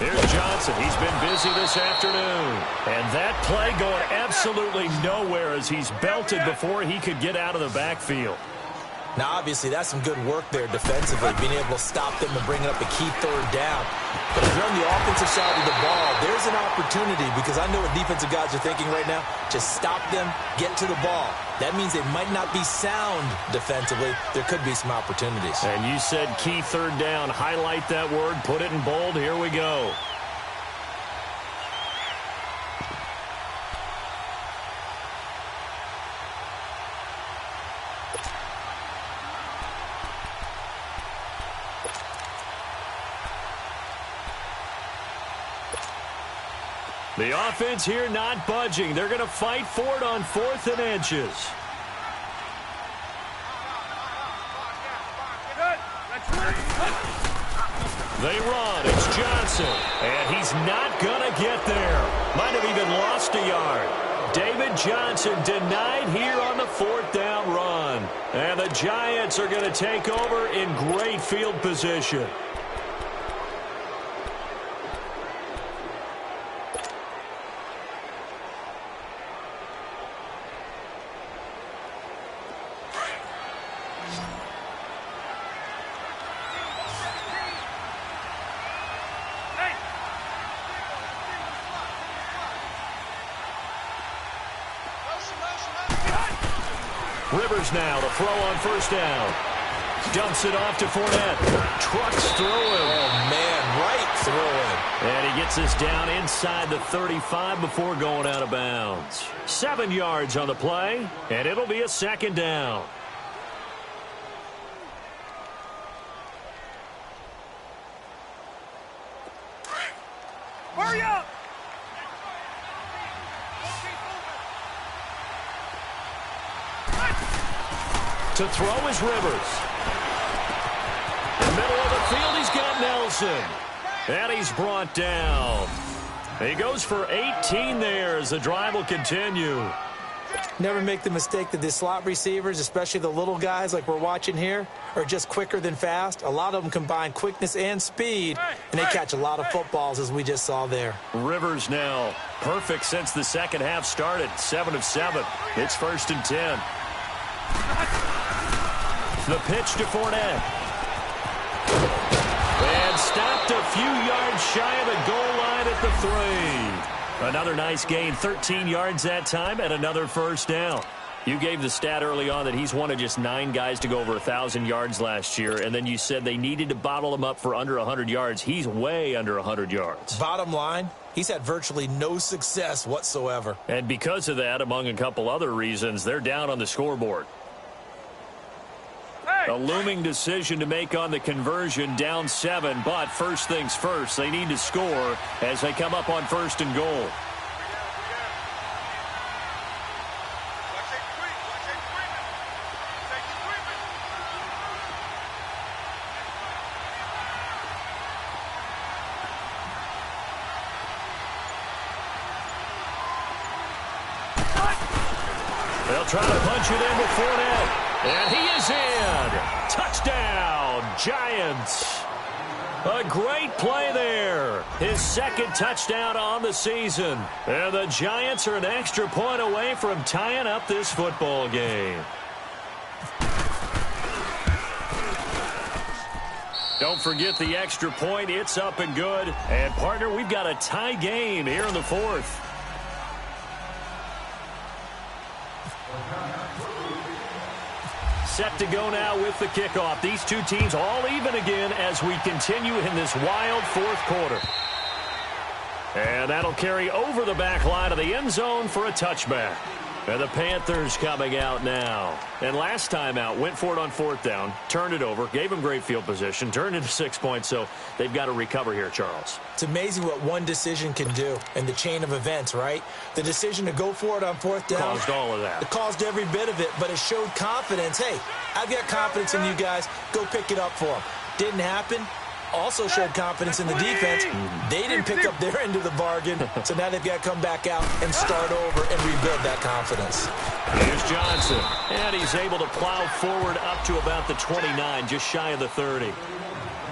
Here's Johnson. He's been busy this afternoon. And that play going absolutely nowhere as he's belted before he could get out of the backfield. Now, obviously, that's some good work there defensively, being able to stop them and bring up a key third down. But if you're on the offensive side of the ball, there's an opportunity, because I know what defensive guys are thinking right now. Just stop them, get to the ball. That means they might not be sound defensively. There could be some opportunities. And you said key third down. Highlight that word, put it in bold. Here we go. The offense here not budging. They're going to fight for it on 4th and inches. They run. It's Johnson. And he's not going to get there. Might have even lost a yard. David Johnson denied here on the 4th down run. And the Giants are going to take over in great field position. Rivers now to throw on 1st down. Dumps it off to Fournette. Trucks through him. Oh, man, right through him. And he gets us down inside the 35 before going out of bounds. 7 yards on the play, and it'll be a 2nd down. Hurry up! To throw is Rivers. In the middle of the field, he's got Nelson. And he's brought down. He goes for 18 there as the drive will continue. Never make the mistake that the slot receivers, especially the little guys like we're watching here, are just quicker than fast. A lot of them combine quickness and speed, and they catch a lot of footballs, as we just saw there. Rivers now perfect since the second half started. 7 of 7. It's 1st and 10. The pitch to Fournette. And stopped a few yards shy of the goal line at the 3. Another nice gain, 13 yards that time, and another 1st down. You gave the stat early on that he's one of just 9 guys to go over 1,000 yards last year, and then you said they needed to bottle him up for under 100 yards. He's way under 100 yards. Bottom line, he's had virtually no success whatsoever. And because of that, among a couple other reasons, they're down on the scoreboard. A looming decision to make on the conversion, down 7, but first things first, they need to score as they come up on 1st and goal. They'll try to punch it in with Fournette. And he is in. Touchdown, Giants. A great play there. His 2nd touchdown on the season. And the Giants are an extra point away from tying up this football game. Don't forget the extra point. It's up and good. And, partner, we've got a tie game here in the 4th. Set to go now with the kickoff. These two teams all even again as we continue in this wild 4th quarter. And that'll carry over the back line of the end zone for a touchback. And the Panthers coming out now. And last time out, went for it on 4th down, turned it over, gave them great field position, turned it to 6 points, so they've got to recover here, Charles. It's amazing what one decision can do in the chain of events, right? The decision to go for it on 4th down. Caused all of that. It caused every bit of it, but it showed confidence. Hey, I've got confidence in you guys. Go pick it up for them. Didn't happen. Also showed confidence in the defense. They didn't pick up their end of the bargain, so now they've got to come back out and start over and rebuild that confidence. Here's Johnson, and he's able to plow forward up to about the 29, just shy of the 30.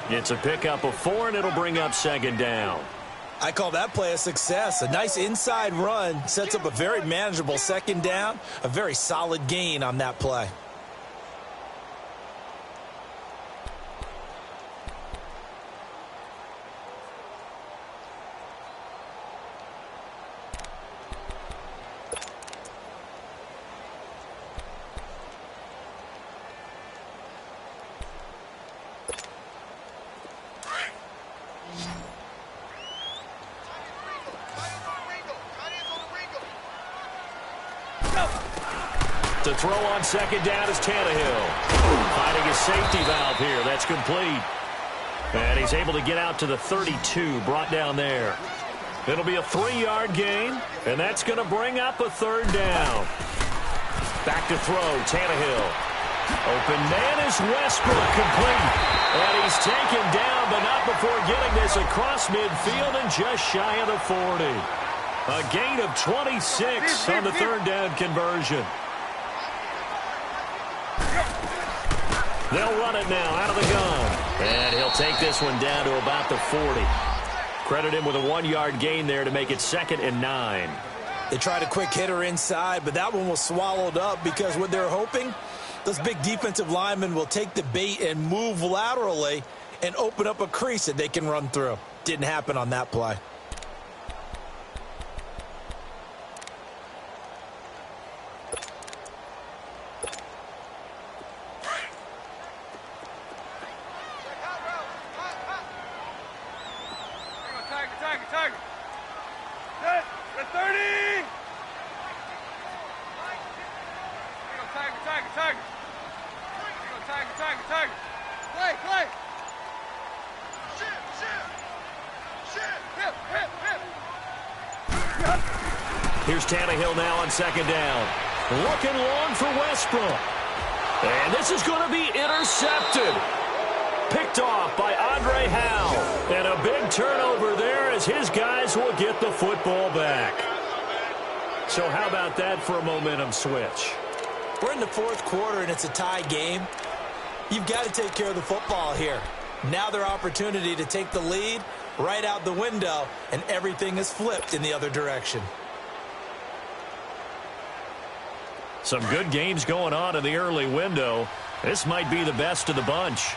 It's a pickup of 4, and it'll bring up 2nd down. I call that play a success. A nice inside run sets up a very manageable 2nd down, a very solid gain on that play. To throw on second down is Tannehill. Finding his safety valve here. That's complete. And he's able to get out to the 32, brought down there. It'll be a 3-yard gain, and that's going to bring up a third down. Back to throw, Tannehill. Open man is Westbrook, complete. And he's taken down, but not before getting this across midfield and just shy of the 40. A gain of 26 on the third down conversion. They'll run it now out of the gun. And he'll take this one down to about the 40. Credit him with a 1-yard gain there to make it 2nd and 9. They tried a quick hitter inside, but that one was swallowed up because what they're hoping, those big defensive linemen will take the bait and move laterally and open up a crease that they can run through. Didn't happen on that play. Here's Tannehill now on second down. Looking long for Westbrook. And this is going to be intercepted. Picked off by Andre Howe. And a big turnover there as his guys will get the football back. So how about that for a momentum switch? We're in the 4th quarter and it's a tie game. You've got to take care of the football here. Now their opportunity to take the lead right out the window, and everything is flipped in the other direction. Some good games going on in the early window. This might be the best of the bunch.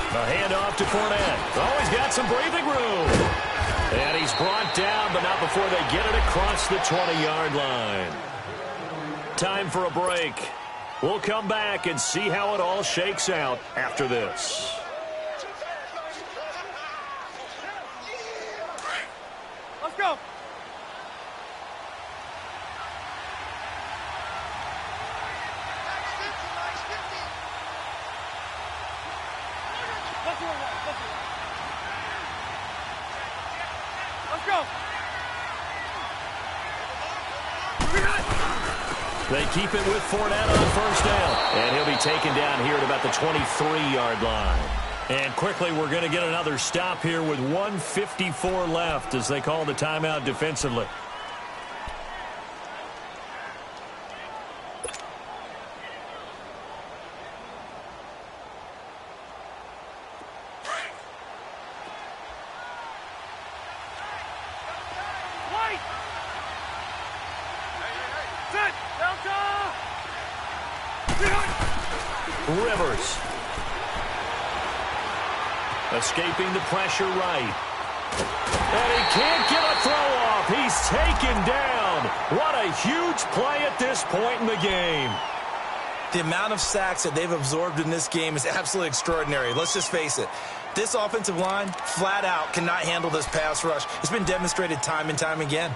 A handoff to Fournette. Oh, he's got some breathing room. And he's brought down, but not before they get it across the 20-yard line. Time for a break. We'll come back and see how it all shakes out after this. Let's go. Let's go. They keep it with Fournette on first down. And he'll be taken down here at about the 23-yard line. And quickly, we're going to get another stop here with 1:54 left as they call the timeout defensively. Rivers. Escaping the pressure right. And he can't get a throw off. He's taken down. What a huge play at this point in the game. The amount of sacks that they've absorbed in this game is absolutely extraordinary. Let's just face it. This offensive line, flat out, cannot handle this pass rush. It's been demonstrated time and time again.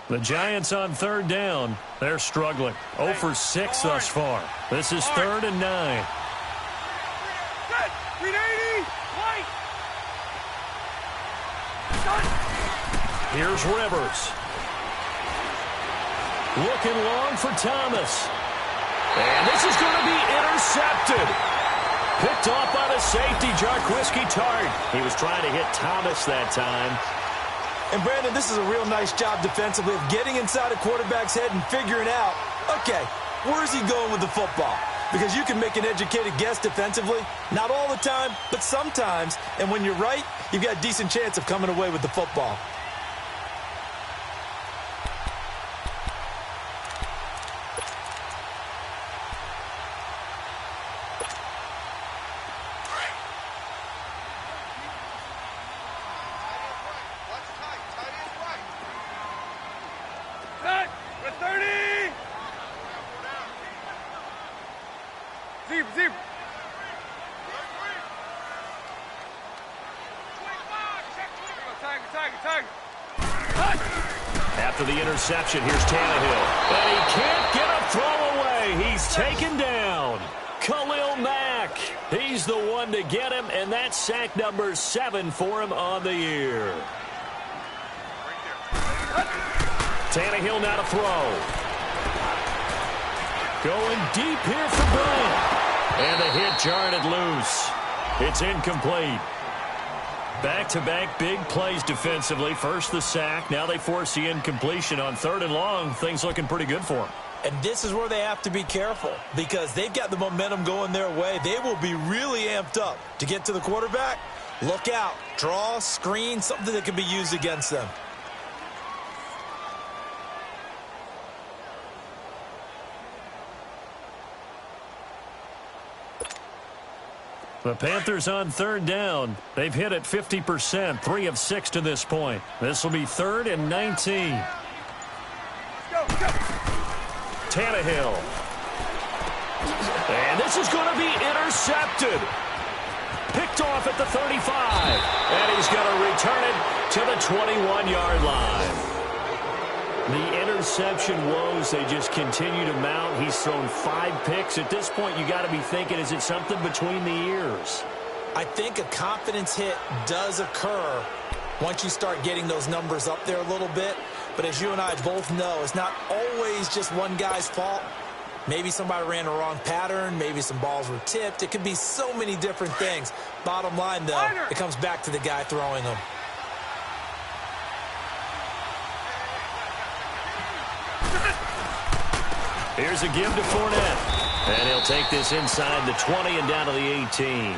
The Giants on third down. They're struggling. 0 for 6 thus far. This is 3rd and 9. Here's Rivers. Looking long for Thomas. And this is going to be intercepted. Picked off by the safety, Jarquiski Tart. He was trying to hit Thomas that time. And, Brandon, this is a real nice job defensively of getting inside a quarterback's head and figuring out, okay, where's he going with the football? Because you can make an educated guess defensively. Not all the time, but sometimes. And when you're right, you've got a decent chance of coming away with the football. After the interception, here's Tannehill. And he can't get a throw away. He's taken down. Khalil Mack. He's the one to get him, and that's sack number 7 for him on the year. Tannehill now to throw. Going deep here for Bryant. And the hit jarred it loose. It's incomplete. Back-to-back big plays defensively. First the sack. Now they force the incompletion on 3rd and long. Things looking pretty good for them. And this is where they have to be careful because they've got the momentum going their way. They will be really amped up to get to the quarterback. Look out. Draw, screen, something that can be used against them. The Panthers on 3rd down. They've hit it 50%, 3 of 6 to this point. This will be 3rd and 19. Tannehill. And this is going to be intercepted. Picked off at the 35. And he's going to return it to the 21-yard line. The interception woes, they just continue to mount. He's thrown 5 picks. At this point, you got to be thinking, is it something between the ears? I think a confidence hit does occur once you start getting those numbers up there a little bit. But as you and I both know, it's not always just one guy's fault. Maybe somebody ran the wrong pattern. Maybe some balls were tipped. It could be so many different things. Bottom line, though, it comes back to the guy throwing them. Here's a give to Fournette. And he'll take this inside the 20 and down to the 18.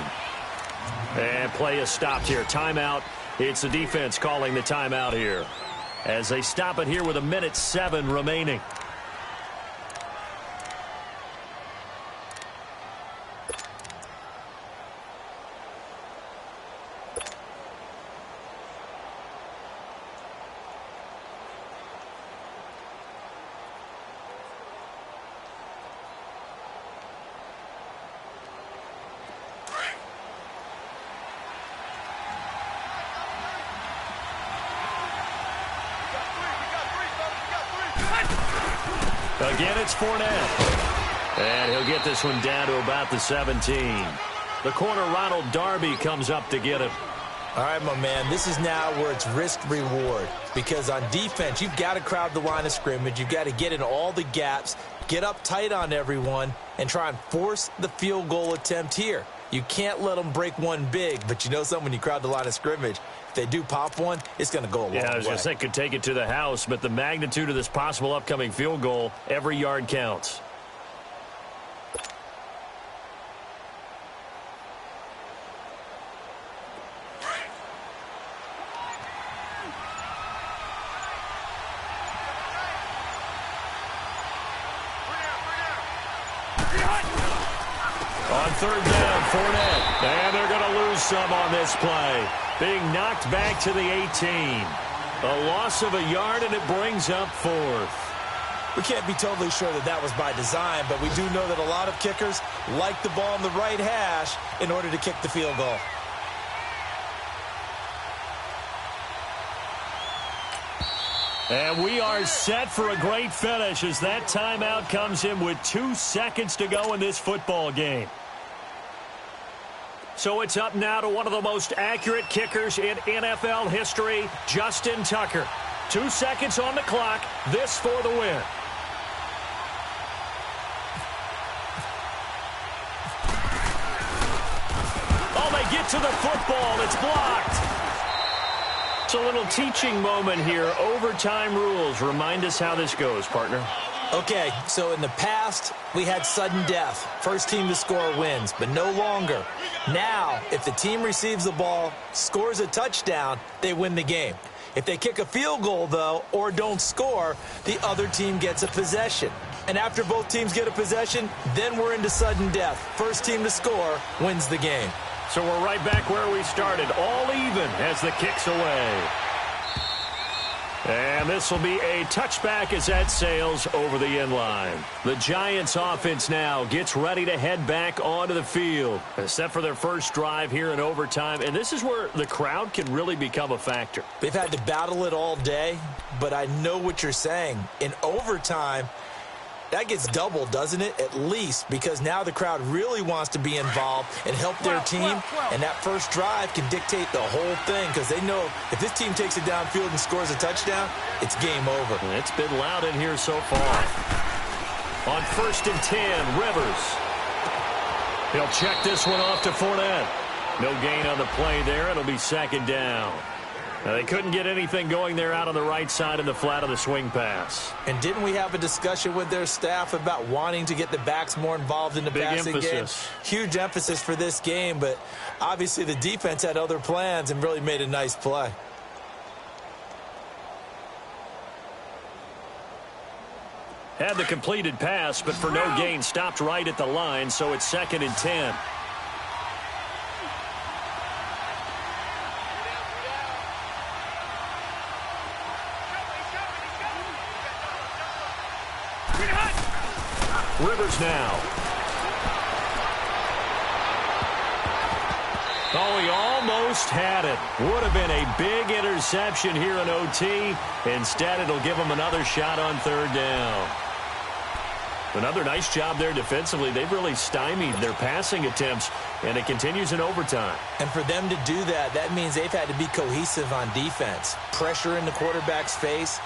And play is stopped here. Timeout. It's the defense calling the timeout here, as they stop it here with 1:07 remaining. Again, it's Fournette. And he'll get this one down to about the 17. The corner, Ronald Darby, comes up to get him. All right, my man, this is now where it's risk-reward. Because on defense, you've got to crowd the line of scrimmage. You've got to get in all the gaps, get up tight on everyone, and try and force the field goal attempt here. You can't let them break one big, but you know something, when you crowd the line of scrimmage, if they do pop one, it's going to go a long way. Yeah, I was going to say could take it to the house, but the magnitude of this possible upcoming field goal, every yard counts. On 3rd down, Fournette. And they're going to lose some on this play. Being knocked back to the 18. A loss of a yard, and it brings up 4th. We can't be totally sure that that was by design, but we do know that a lot of kickers like the ball on the right hash in order to kick the field goal. And we are set for a great finish as that timeout comes in with 2 seconds to go in this football game. So it's up now to one of the most accurate kickers in NFL history, Justin Tucker. 2 seconds on the clock. This for the win. Oh, they get to the football. It's blocked. It's a little teaching moment here. Overtime rules. Remind us how this goes, partner. Okay, so in the past, we had sudden death. First team to score wins, but no longer. Now, if the team receives the ball, scores a touchdown, they win the game. If they kick a field goal, though, or don't score, the other team gets a possession. And after both teams get a possession, then we're into sudden death. First team to score wins the game. So we're right back where we started, all even as the kick's away. And this will be a touchback as that sails over the end line. The Giants offense now gets ready to head back onto the field, except for their first drive here in overtime. And this is where the crowd can really become a factor. They've had to battle it all day, but I know what you're saying. In overtime, that gets doubled, doesn't it? At least, because now the crowd really wants to be involved and help their team. And that first drive can dictate the whole thing, because they know if this team takes it downfield and scores a touchdown, it's game over. And it's been loud in here so far. On 1st and 10, Rivers. He'll check this one off to Fournette. No gain on the play there. It'll be 2nd down. Now, they couldn't get anything going there out on the right side in the flat of the swing pass. And didn't we have a discussion with their staff about wanting to get the backs more involved in the passing game? Huge emphasis for this game, but obviously the defense had other plans and really made a nice play. Had the completed pass, but for no gain, stopped right at the line, so it's 2nd and 10. Rivers now. Oh, he almost had it. Would have been a big interception here in OT. Instead, it'll give him another shot on 3rd down. Another nice job there defensively. They've really stymied their passing attempts, and it continues in overtime. And for them to do that, that means they've had to be cohesive on defense. Pressure in the quarterback's face.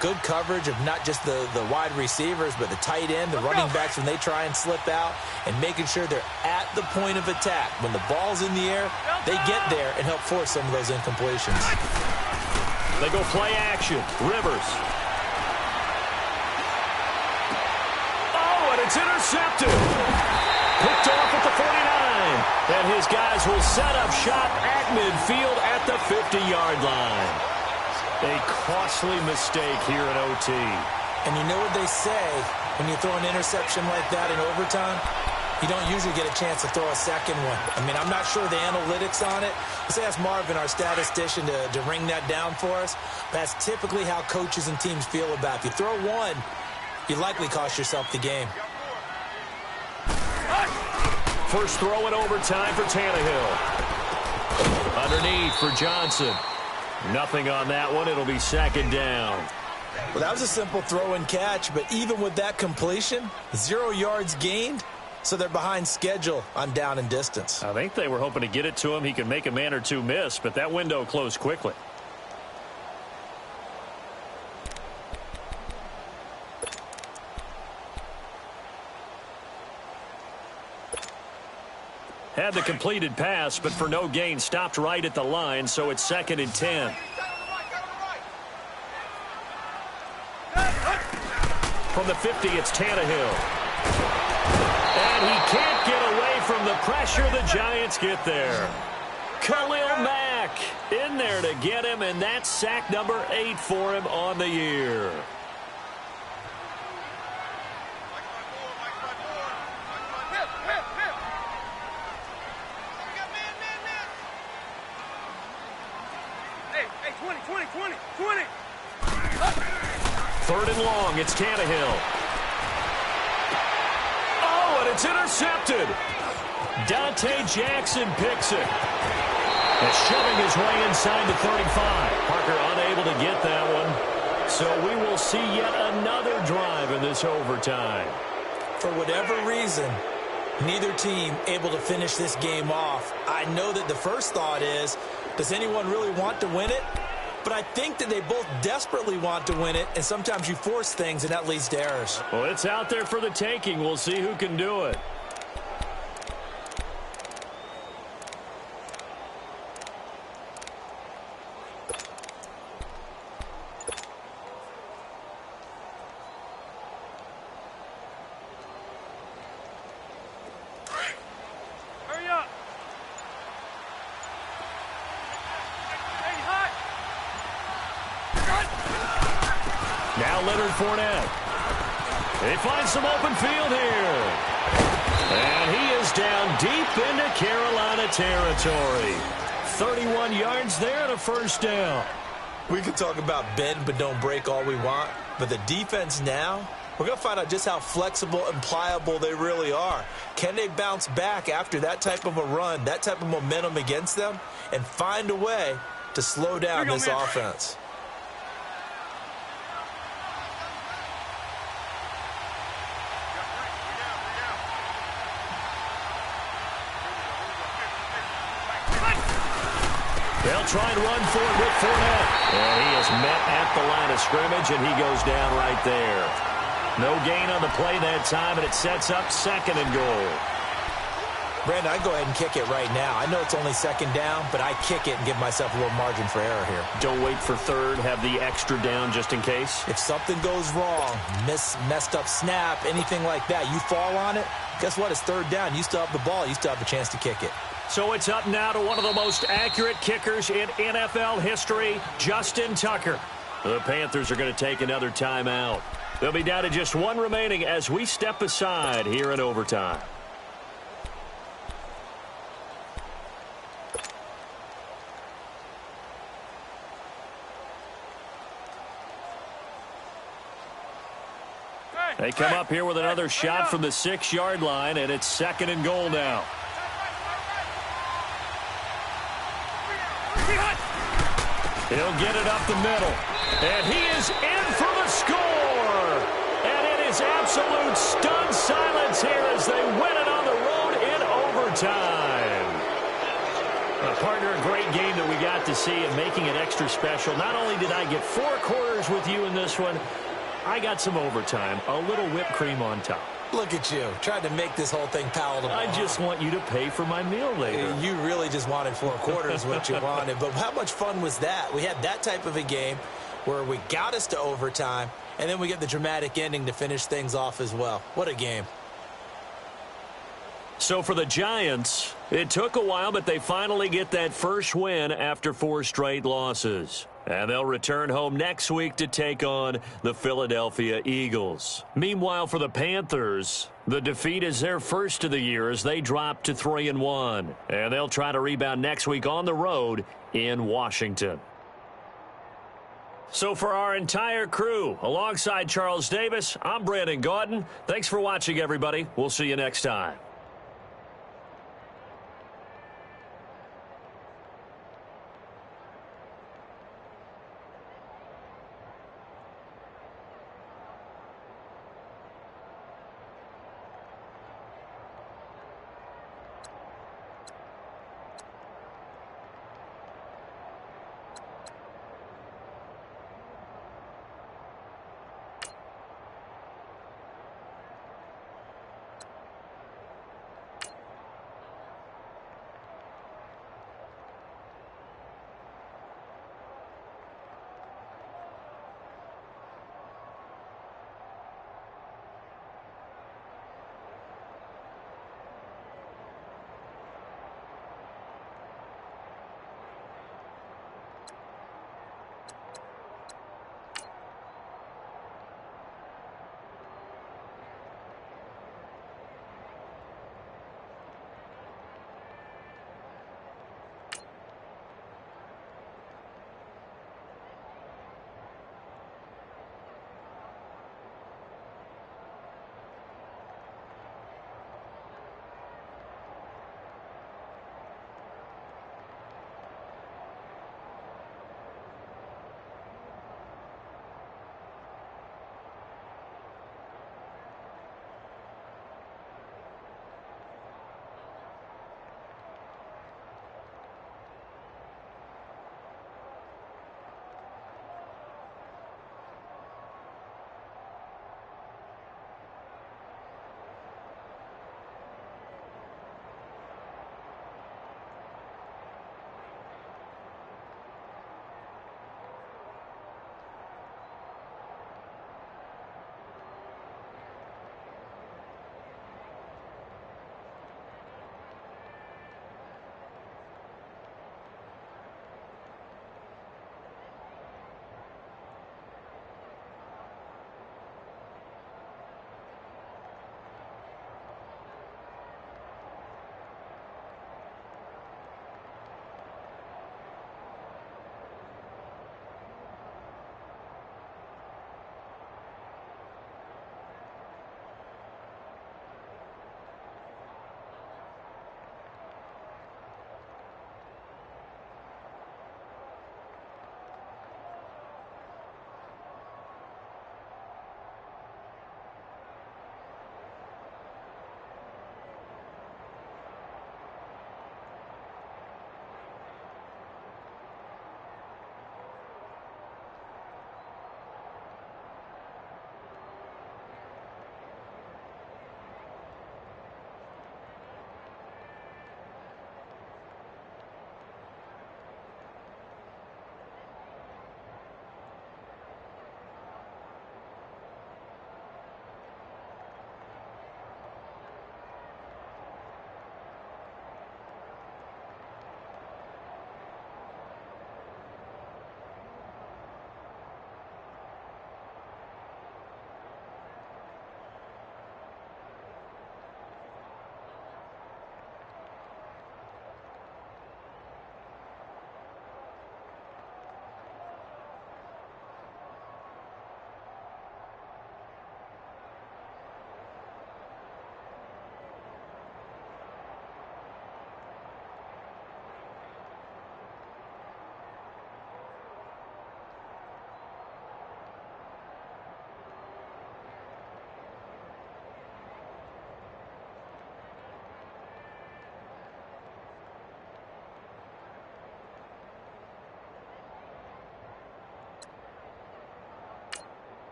Good coverage of not just the wide receivers, but the tight end, the running backs when they try and slip out, and making sure they're at the point of attack. When the ball's in the air, they get there and help force some of those incompletions. They go play action. Rivers. Oh, and it's intercepted. Picked off at the 49. And his guys will set up shop at midfield at the 50-yard line. A costly mistake here in OT. And you know what they say, when you throw an interception like that in overtime, you don't usually get a chance to throw a second one. I mean, I'm not sure the analytics on it. Let's ask Marvin, our statistician, to ring that down for us. That's typically how coaches and teams feel about it. If you throw one, you likely cost yourself the game. First throw in overtime for Tannehill. Underneath for Johnson. Nothing on that one. It'll be 2nd down. Well, that was a simple throw and catch, but even with that completion, 0 yards gained, so they're behind schedule on down and distance. I think they were hoping to get it to him. He could make a man or two miss, but that window closed quickly. Had the completed pass, but for no gain, stopped right at the line, so it's 2nd and 10. From the 50, it's Tannehill. And he can't get away from the pressure. The Giants get there. Khalil Mack in there to get him, and that's sack number 8 for him on the year. Third and long, it's Tannehill. Oh, and it's intercepted. Dante Jackson picks it. And shoving his way inside the 35. Parker unable to get that one. So we will see yet another drive in this overtime. For whatever reason, neither team able to finish this game off. I know that the first thought is, does anyone really want to win it? But I think that they both desperately want to win it, and sometimes you force things, and that leads to errors. Well, it's out there for the taking. We'll see who can do it. Fournette. They find some open field here. And he is down deep into Carolina territory. 31 yards there and a first down. We can talk about bend but don't break all we want, but the defense now, we're going to find out just how flexible and pliable they really are. Can they bounce back after that type of a run, that type of momentum against them, and find a way to slow down this offense? They'll try and run for it with Fournette. And he is met at the line of scrimmage, and he goes down right there. No gain on the play that time, and it sets up 2nd and goal. Brandon, I go ahead and kick it right now. I know it's only 2nd down, but I kick it and give myself a little margin for error here. Don't wait for 3rd. Have the extra down just in case. If something goes wrong, messed up snap, anything like that, you fall on it, guess what? It's 3rd down. You still have the ball. You still have a chance to kick it. So it's up now to one of the most accurate kickers in NFL history, Justin Tucker. The Panthers are going to take another timeout. They'll be down to just 1 remaining as we step aside here in overtime. They come up here with another shot from the 6-yard line, and it's 2nd and goal now. He'll get it up the middle. And he is in for the score. And it is absolute stunned silence here as they win it on the road in overtime. Partner, a great game that we got to see and making it extra special. Not only did I get 4 quarters with you in this one, I got some overtime, a little whipped cream on top. Look at you, trying to make this whole thing palatable. I just want you to pay for my meal later. You really just wanted 4 quarters what you wanted. But how much fun was that? We had that type of a game where we got us to overtime, and then we get the dramatic ending to finish things off as well. What a game. So for the Giants, it took a while, but they finally get that first win after 4 straight losses. And they'll return home next week to take on the Philadelphia Eagles. Meanwhile, for the Panthers, the defeat is their first of the year as they drop to 3-1. And they'll try to rebound next week on the road in Washington. So for our entire crew, alongside Charles Davis, I'm Brandon Gaudin. Thanks for watching, everybody. We'll see you next time.